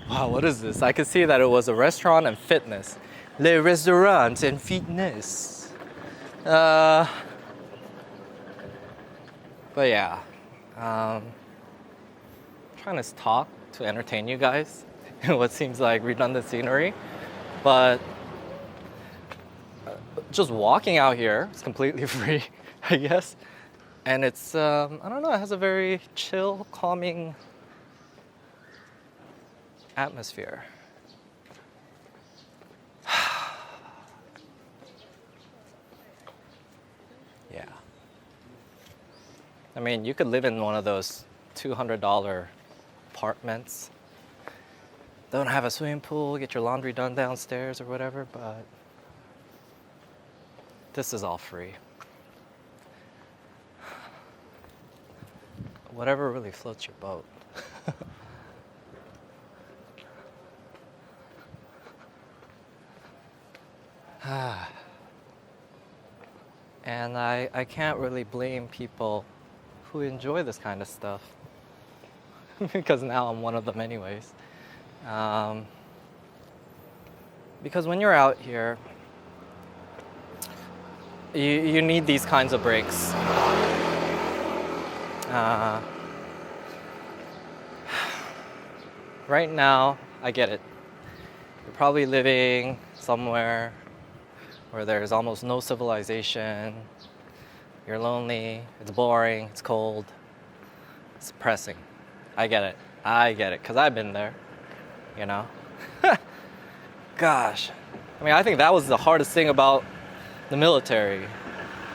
Wow, what is this? I could see that it was a restaurant and fitness. Le restaurant and fitness. But yeah, trying to talk to entertain you guys in what seems like redundant scenery, but just walking out here is completely free, I guess. And it's, I don't know, it has a very chill, calming atmosphere. Yeah. I mean, you could live in one of those $200 apartments. Don't have a swimming pool, get your laundry done downstairs or whatever, but this is all free. Whatever really floats your boat. And I can't really blame people who enjoy this kind of stuff because now I'm one of them anyways. Because when you're out here, you need these kinds of breaks. Right now, I get it. You're probably living somewhere where there's almost no civilization. You're lonely, it's boring, it's cold, it's depressing. I get it, because I've been there, you know? Gosh. I mean, I think that was the hardest thing about the military.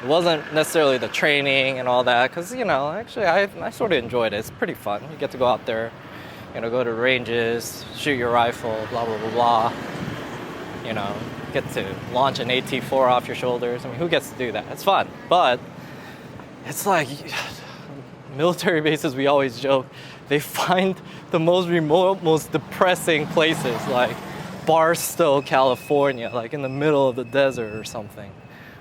It wasn't necessarily the training and all that, because, actually I sort of enjoyed it. It's pretty fun. You get to go out there, go to ranges, shoot your rifle, blah, blah, blah, blah. Get to launch an AT-4 off your shoulders. I mean, who gets to do that? It's fun. But it's like military bases, we always joke, they find the most remote, most depressing places, like Barstow, California, like in the middle of the desert or something.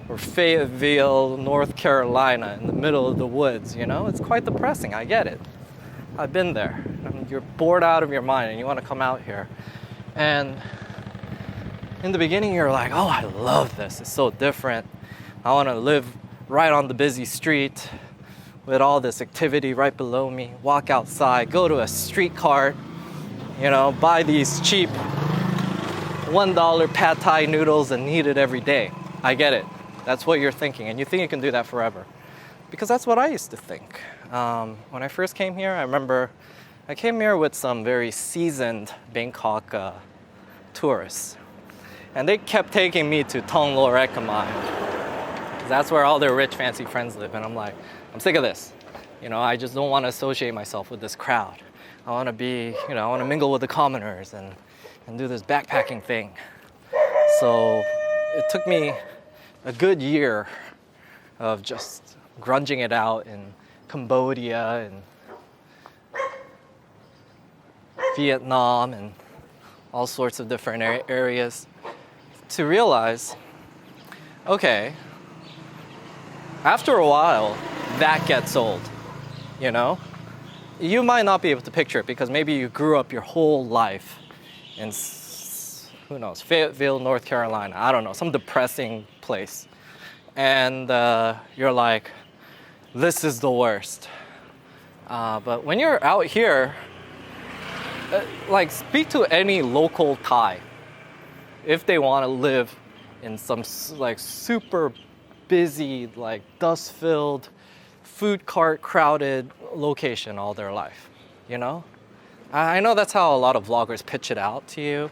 Or Fayetteville, North Carolina, in the middle of the woods, It's quite depressing, I get it. I've been there. I mean, you're bored out of your mind and you want to come out here. And in the beginning, you're like, oh, I love this. It's so different. I want to live right on the busy street with all this activity right below me, walk outside, go to a street cart, buy these cheap $1 pad thai noodles and eat it every day. I get it. That's what you're thinking. And you think you can do that forever. Because that's what I used to think. When I first came here, I remember I came here with some very seasoned Bangkok tourists. And they kept taking me to Thonglor, Ekkamai. That's where all their rich, fancy friends live. And I'm like, I'm sick of this. I just don't want to associate myself with this crowd. I want to be, I want to mingle with the commoners and do this backpacking thing. So it took me a good year of just grunging it out in Cambodia and Vietnam and all sorts of different areas to realize, okay, after a while, that gets old, You might not be able to picture it because maybe you grew up your whole life in, who knows, Fayetteville, North Carolina, I don't know, some depressing place. And you're like, this is the worst. But when you're out here, speak to any local Thai if they want to live in some super busy, dust-filled, food cart crowded location all their life, I know that's how a lot of vloggers pitch it out to you.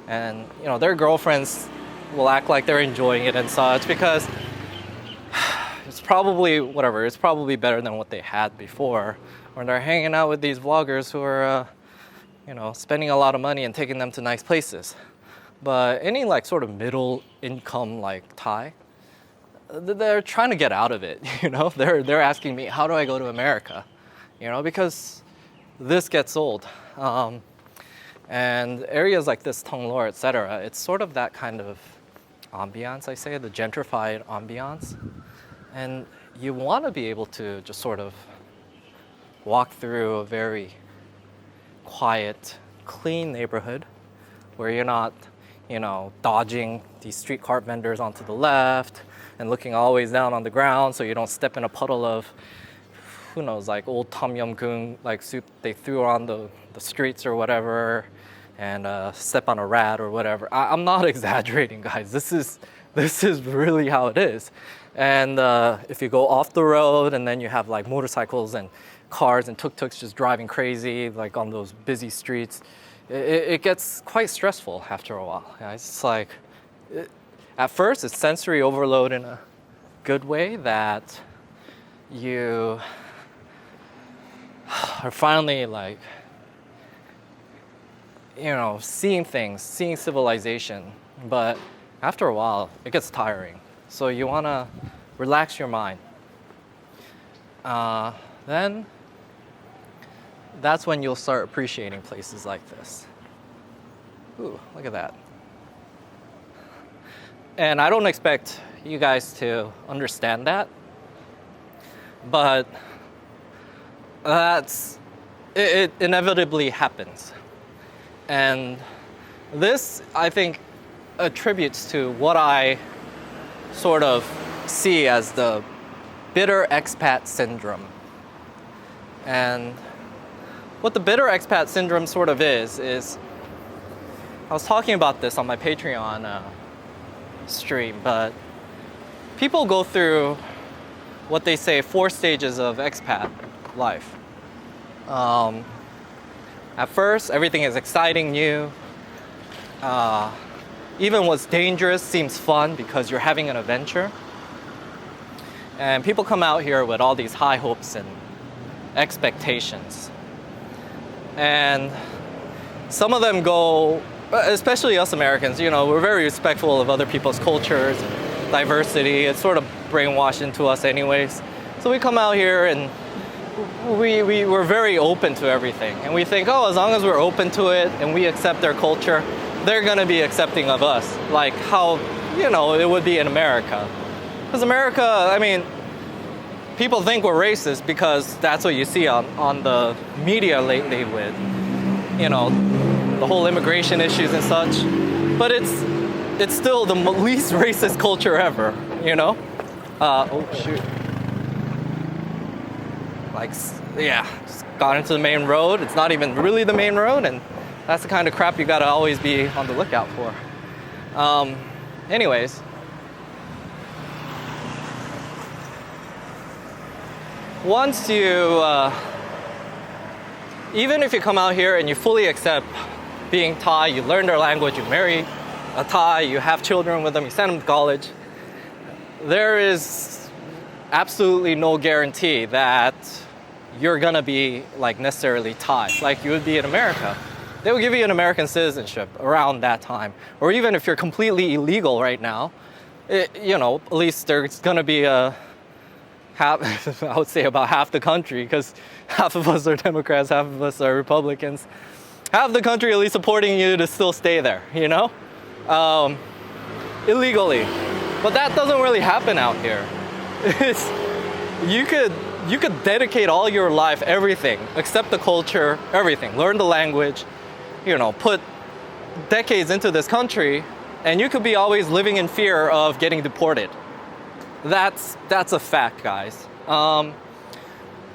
And, their girlfriends will act like they're enjoying it and such because it's probably better than what they had before. Or they're hanging out with these vloggers who are, spending a lot of money and taking them to nice places. But any sort of middle income Thai, they're trying to get out of it, They're asking me, how do I go to America? Because this gets old. And areas like this, Thonglor, etc., it's sort of that kind of ambiance, I say, the gentrified ambiance. And you want to be able to just sort of walk through a very quiet, clean neighborhood where you're not, dodging these street cart vendors onto the left and looking always down on the ground so you don't step in a puddle of, who knows, old tom yum goong, soup they threw on the streets or whatever, and step on a rat or whatever. I'm not exaggerating, guys. This is really how it is. And if you go off the road and then you have motorcycles and cars and tuk-tuks just driving crazy on those busy streets, it gets quite stressful after a while. It's at first it's sensory overload in a good way that you are finally seeing things, seeing civilization. But after a while, it gets tiring. So you want to relax your mind. Then that's when you'll start appreciating places like this. Ooh, look at that. And I don't expect you guys to understand that, but it inevitably happens. And this, I think, attributes to what I sort of see as the bitter expat syndrome. And what the bitter expat syndrome sort of is I was talking about this on my Patreon stream, but people go through what they say 4 stages of expat life. At first, everything is exciting, new. Even what's dangerous seems fun because you're having an adventure. And people come out here with all these high hopes and expectations. And some of them go, especially us Americans, you know, we're very respectful of other people's cultures, diversity. It's sort of brainwashed into us anyways. So we come out here and we're very open to everything. And we think, oh, as long as we're open to it and we accept their culture, they're gonna be accepting of us, like how, you know, it would be in America. Because America, I mean, people think we're racist because that's what you see on the media lately with, you know, the whole immigration issues and such. But it's still the least racist culture ever, you know? Oh shoot. Like, yeah, just got into the main road. It's not even really the main road, and that's the kind of crap you gotta always be on the lookout for. Anyways. Once you, even if you come out here and you fully accept being Thai, you learn their language, you marry a Thai, you have children with them, you send them to college, there is absolutely no guarantee that you're gonna be like necessarily Thai, like you would be in America. They will give you an American citizenship around that time. Or even if you're completely illegal right now, you know, at least there's gonna be I would say about half the country, because half of us are Democrats, half of us are Republicans. Half the country at least supporting you to still stay there, you know? Illegally. But that doesn't really happen out here. You could dedicate all your life, everything, accept the culture, everything, learn the language, you know, put decades into this country, and you could be always living in fear of getting deported. That's a fact, guys.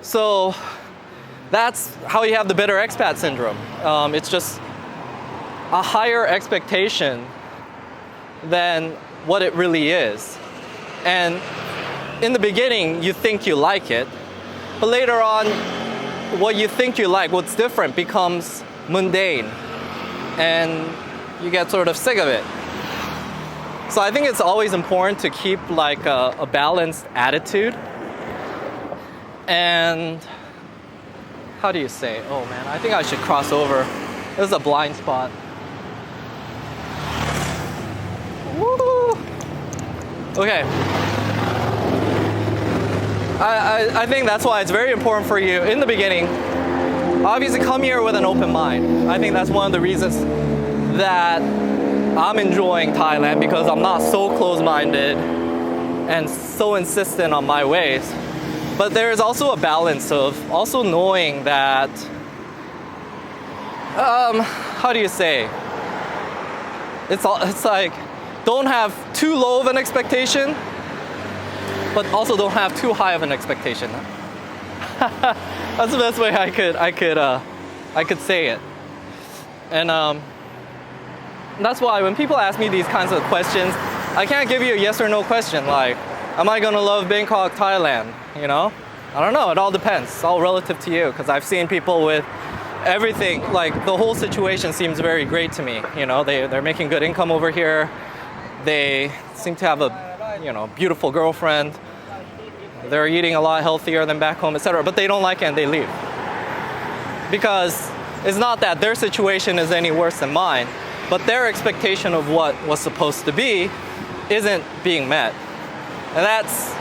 So that's how you have the bitter expat syndrome. It's just a higher expectation than what it really is. And in the beginning, you think you like it, but later on, what you think you like, what's different, becomes mundane, and you get sort of sick of it. So I think it's always important to keep like a balanced attitude. And how do you say? Oh man, I think I should cross over. This is a blind spot. Woo! Okay. I think that's why it's very important for you in the beginning. Obviously, come here with an open mind. I think that's one of the reasons that I'm enjoying Thailand, because I'm not so close-minded and so insistent on my ways. But there is also a balance of also knowing that, how do you say? It's like, don't have too low of an expectation, but also don't have too high of an expectation. That's the best way I could say it. And that's why when people ask me these kinds of questions, I can't give you a yes or no question like, am I gonna love Bangkok, Thailand? You know? I don't know, it all depends. It's all relative to you, because I've seen people with everything, like the whole situation seems very great to me. You know, they're making good income over here. They seem to have a, you know, beautiful girlfriend. They're eating a lot healthier than back home, etc. But they don't like it and they leave. Because it's not that their situation is any worse than mine, but their expectation of what was supposed to be isn't being met. And that's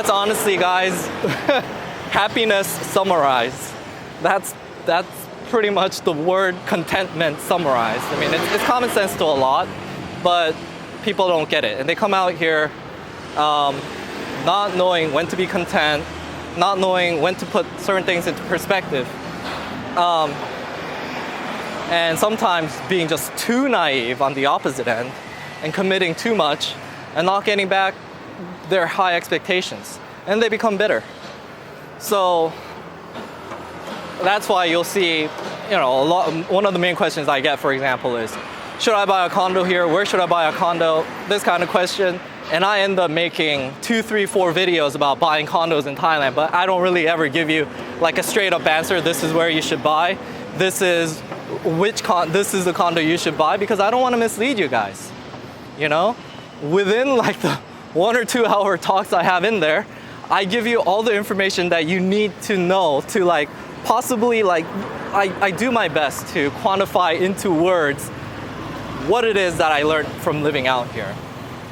honestly, guys, happiness summarized. That's pretty much the word contentment summarized. I mean, it's common sense to a lot, but people don't get it. And they come out here not knowing when to be content, not knowing when to put certain things into perspective. And sometimes being just too naive on the opposite end and committing too much and not getting back their high expectations. And they become bitter. So that's why you'll see, you know, one of the main questions I get, for example, is, should I buy a condo here? Where should I buy a condo? This kind of question. And I end up making 2, 3, 4 videos about buying condos in Thailand, but I don't really ever give you like a straight up answer. This is where you should buy. This is the condo you should buy, because I don't want to mislead you guys. You know, within like the 1 or 2 hour talks I have in there, I give you all the information that you need to know to like possibly like, I do my best to quantify into words what it is that I learned from living out here,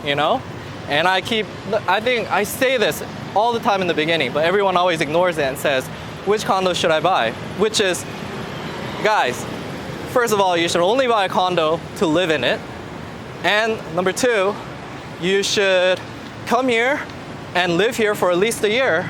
you know? And I think I say this all the time in the beginning, but everyone always ignores it and says, which condo should I buy? Which is, guys, first of all, you should only buy a condo to live in it. And number 2, you should come here and live here for at least a year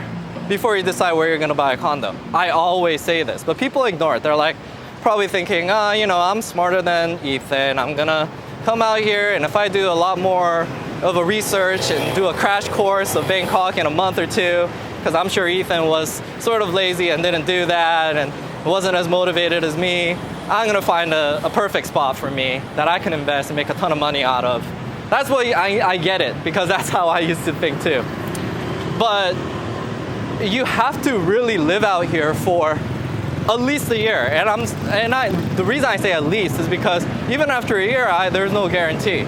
before you decide where you're gonna buy a condo. I always say this, but people ignore it. They're like probably thinking, you know, I'm smarter than Ethan. I'm gonna come out here, and if I do a lot more of a research and do a crash course of Bangkok in a month or 2, because I'm sure Ethan was sort of lazy and didn't do that and wasn't as motivated as me, I'm gonna find a perfect spot for me that I can invest and make a ton of money out of. That's what I get it, because that's how I used to think too. But you have to really live out here for at least a year. The reason I say at least is because even after a year, there's no guarantee.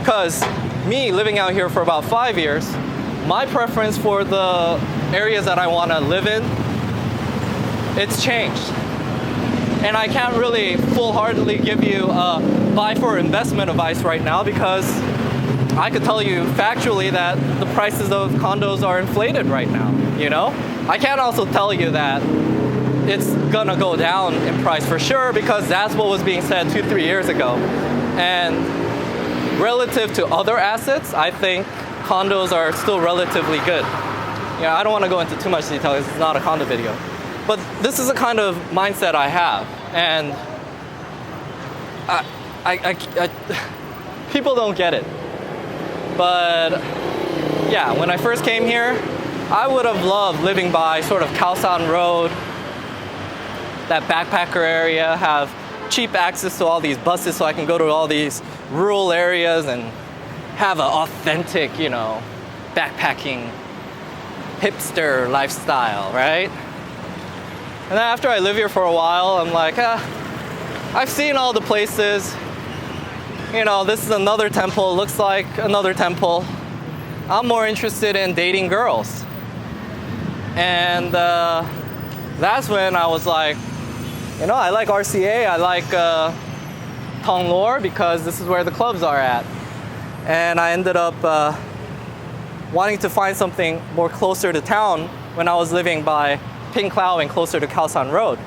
Because me living out here for about 5 years, my preference for the areas that I want to live in, it's changed. And I can't really full-heartedly give you buy for investment advice right now, because I could tell you factually that the prices of condos are inflated right now, you know? I can't also tell you that it's gonna go down in price for sure, because that's what was being said 2-3 years ago. And relative to other assets, I think condos are still relatively good. Yeah, I don't want to go into too much detail, because it's not a condo video. But this is the kind of mindset I have, and people don't get it. But yeah, when I first came here, I would have loved living by sort of Khao San Road, that backpacker area, have cheap access to all these buses so I can go to all these rural areas and have an authentic, you know, backpacking hipster lifestyle, right? And then after I live here for a while, I'm like, I've seen all the places. You know, this is another temple, looks like another temple. I'm more interested in dating girls. And that's when I was like, you know, I like RCA, I like Thonglor, because this is where the clubs are at. And I ended up wanting to find something more closer to town when I was living by Ping Cloud and closer to Khao San Road.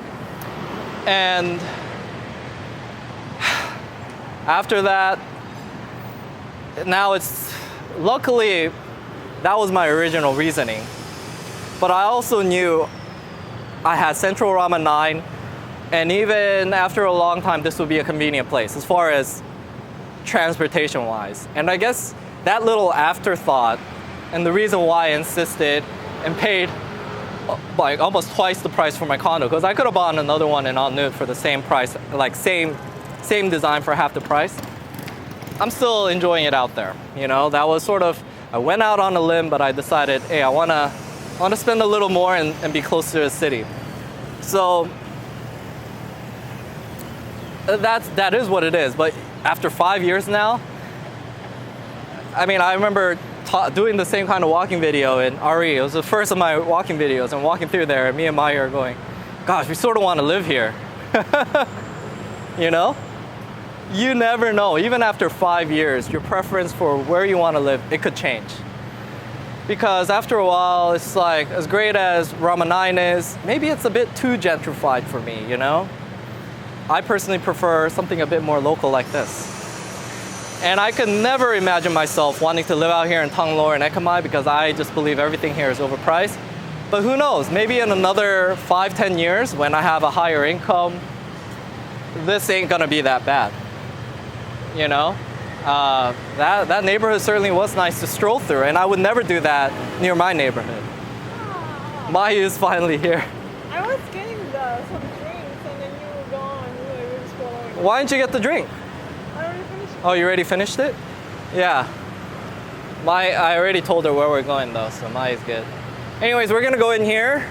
And after that, now it's, luckily, that was my original reasoning. But I also knew I had Central Ramen 9, and even after a long time, this would be a convenient place as far as transportation-wise. And I guess that little afterthought, and the reason why I insisted and paid like almost twice the price for my condo, because I could have bought another one in En Nut for the same price, like same design for half the price. I'm still enjoying it out there. You know, that was sort of, I went out on a limb, but I decided, hey, I want to spend a little more and be closer to the city. So that is what it is. But after 5 years now, I mean, I remember doing the same kind of walking video in RE. It was the first of my walking videos, and walking through there, and me and Maya are going, gosh, we sort of want to live here. You know? You never know. Even after 5 years, your preference for where you want to live, it could change. Because after a while, it's like, as great as Ramen 9 is, maybe it's a bit too gentrified for me, you know? I personally prefer something a bit more local like this. And I could never imagine myself wanting to live out here in Thonglor and Ekkamai, because I just believe everything here is overpriced. But who knows, maybe in another 5-10 years, when I have a higher income, this ain't gonna be that bad. You know? That neighborhood certainly was nice to stroll through, and I would never do that near my neighborhood. Maya is finally here. I was getting some drinks, and then you were gone. We were just following. Why didn't you get the drink? I already finished it. Oh, you already finished it? Yeah. I already told her where we're going though, so Maya's good. Anyways, we're gonna go in here.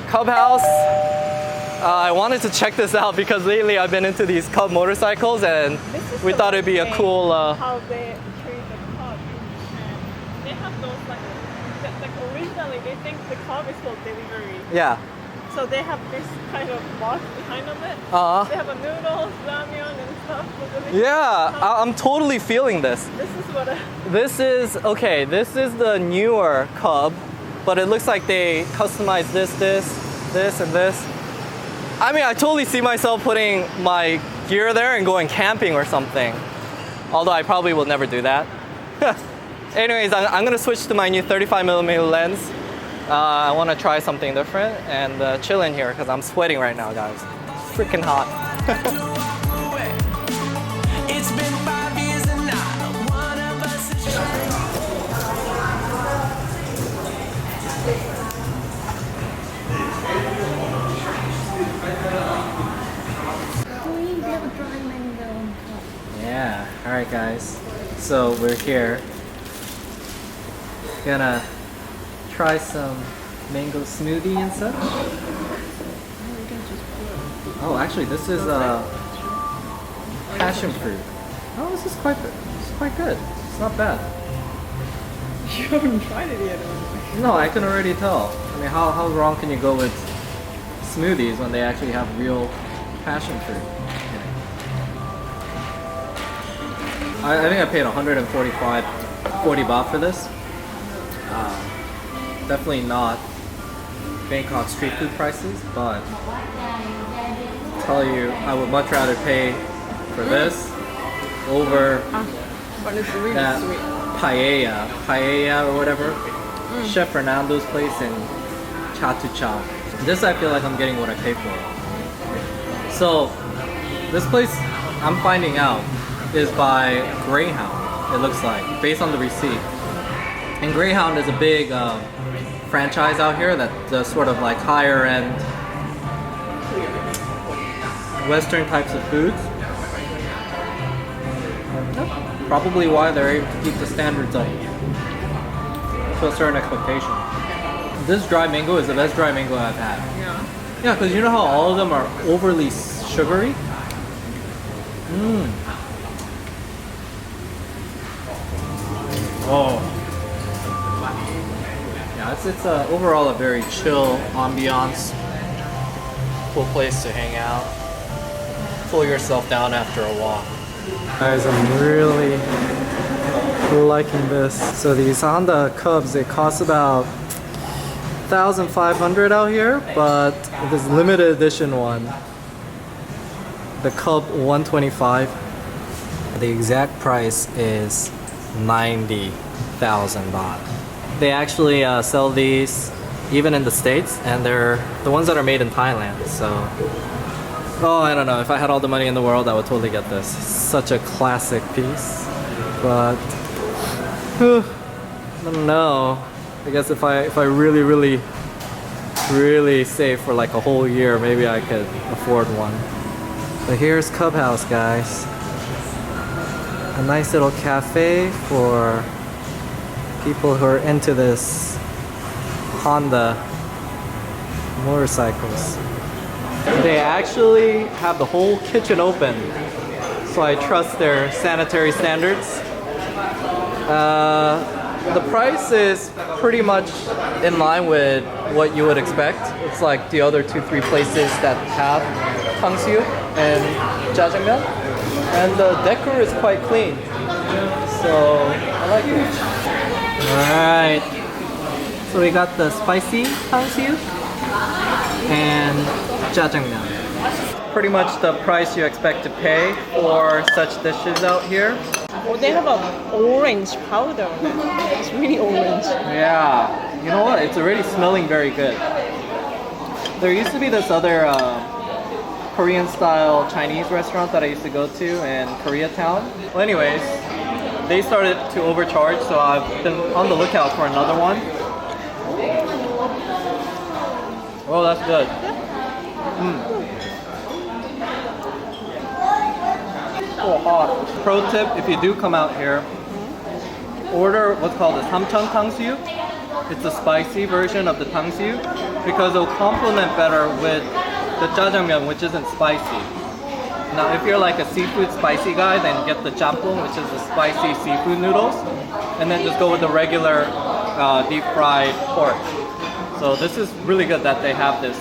Cub house. I wanted to check this out because lately I've been into these Cub motorcycles, and we thought it'd be a cool. How they treat the Cub. they have those like originally they think the Cobb is called delivery. Yeah. So they have this kind of box behind of it. Uh-huh. They have a noodles, ramyun, and stuff. For delivery. Yeah, I'm totally feeling this. This is what. This is the newer Cub, but it looks like they customized this, and this. I mean, I totally see myself putting my gear there and going camping or something. Although I probably will never do that. Anyways, I'm gonna switch to my new 35mm lens. I want to try something different and chill in here because I'm sweating right now, guys. It's freaking hot. It's been 5 years and not one of us is We have a dry mango on top. Yeah, alright guys. So we're here. Gonna try some mango smoothie and such. Oh, actually this is passion fruit. Oh, this is quite good. It's not bad. You haven't tried it yet. No, I can already tell. I mean, how wrong can you go with smoothies when they actually have real passion fruit in it? I think I paid 40 baht for this. Definitely not Bangkok street food prices, but I'll tell you, I would much rather pay for this over But it's really that sweet. paella or whatever. Chef Fernando's place in Chatu Cha. This I feel like I'm getting what I pay for. So this place I'm finding out is by Greyhound, it looks like, based on the receipt. And Greyhound is a big franchise out here that does sort of like higher end Western types of foods. Probably why they're able to keep the standards up to a certain expectation. This dry mango is the best dry mango I've had. Yeah. Yeah, because you know how all of them are overly sugary? Oh. Yeah, it's overall a very chill ambiance. Cool place to hang out. Pull yourself down after a walk. Guys, I'm really liking this. So these Honda Cubs, they cost about 1,500 out here, but this limited edition one, the Cub 125, the exact price is 90,000 baht. They actually sell these even in the States, and they're the ones that are made in Thailand. So, oh, I don't know. If I had all the money in the world, I would totally get this. Such a classic piece, but I don't know. I guess if I really save for like a whole year, maybe I could afford one. But here's Cub House, guys. A nice little cafe for people who are into this Honda motorcycles. They actually have the whole kitchen open, so I trust their sanitary standards. The price is pretty much in line with what you would expect. It's like the other 2-3 places that have 탕수육 and jjajangmyeon, and the decor is quite clean, so I like it. Alright, so we got the spicy 탕수육 and jjajangmyeon. Pretty much the price you expect to pay for such dishes out here. Oh, they have a orange powder. It's really orange. Yeah, you know what? It's already smelling very good. There used to be this other Korean-style Chinese restaurant that I used to go to in Koreatown. Well, anyways, they started to overcharge, so I've been on the lookout for another one. Oh, that's good. Oh, hot. Pro tip, if you do come out here, order what's called a samcheon 탕수육. It's a spicy version of the 탕수육 because it'll complement better with the jjajangmyeon, which isn't spicy. Now, if you're like a seafood spicy guy, then get the chapung, which is the spicy seafood noodles, and then just go with the regular deep fried pork. So this is really good that they have this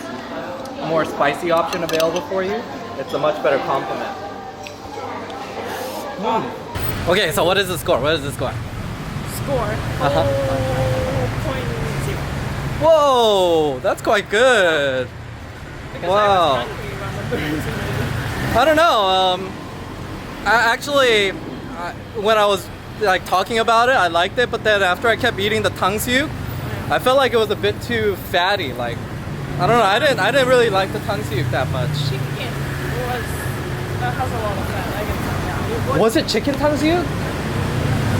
more spicy option available for you. It's a much better complement. Okay, so what is the score? What is the score? Score. Uh-huh. 0.0. Whoa, that's quite good. Because Wow. I was hungry when I don't know. When I was like talking about it, I liked it, but then after I kept eating the 탕수육, I felt like it was a bit too fatty. Like, I don't know. I didn't really like the 탕수육 that much. Chicken has a lot of fat. I can tell. Yeah. Was it chicken 탕수육?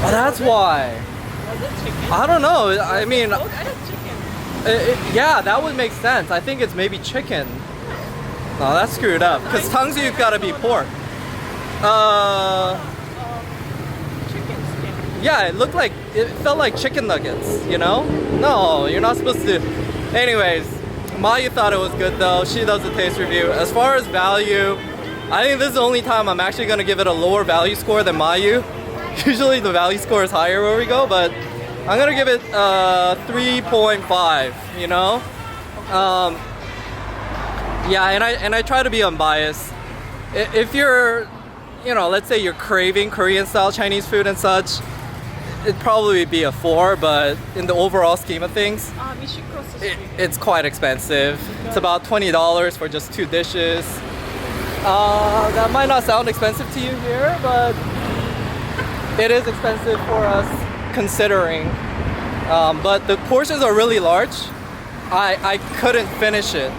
Oh, that's why. Was it chicken? I don't know. I mean, Look, I had chicken. yeah, that would make sense. I think it's maybe chicken. No, that's screwed up. Because 탕수육 gotta be pork. Chicken skin. Yeah, it felt like chicken nuggets, you know? No, you're not supposed to. Anyways, Mayu thought it was good though. She does the taste review. As far as value, I think this is the only time I'm actually gonna give it a lower value score than Mayu. Usually the value score is higher where we go, but I'm gonna give it 3.5, you know? Yeah, and I try to be unbiased. If you're, let's say you're craving Korean style Chinese food and such, it'd probably be a 4, but in the overall scheme of things, We should cross the street. it's quite expensive. It's about $20 for just 2 dishes. That might not sound expensive to you here, but it is expensive for us considering. But the portions are really large. I couldn't finish it,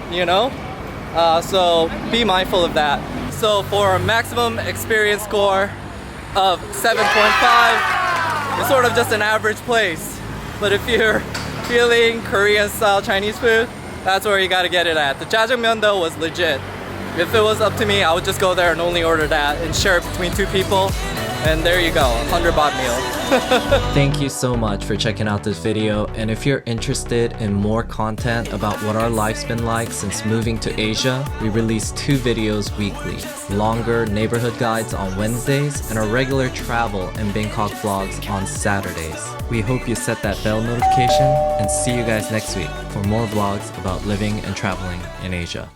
so be mindful of that. So for a maximum experience score of 7.5, it's sort of just an average place. But if you're feeling Korean style Chinese food, that's where you gotta get it at. The jjajangmyeon though was legit. If it was up to me, I would just go there and only order that and share it between 2 people. And there you go, 100 baht meal. Thank you so much for checking out this video. And if you're interested in more content about what our life's been like since moving to Asia, we release 2 videos weekly. Longer neighborhood guides on Wednesdays and our regular travel and Bangkok vlogs on Saturdays. We hope you set that bell notification and see you guys next week for more vlogs about living and traveling in Asia.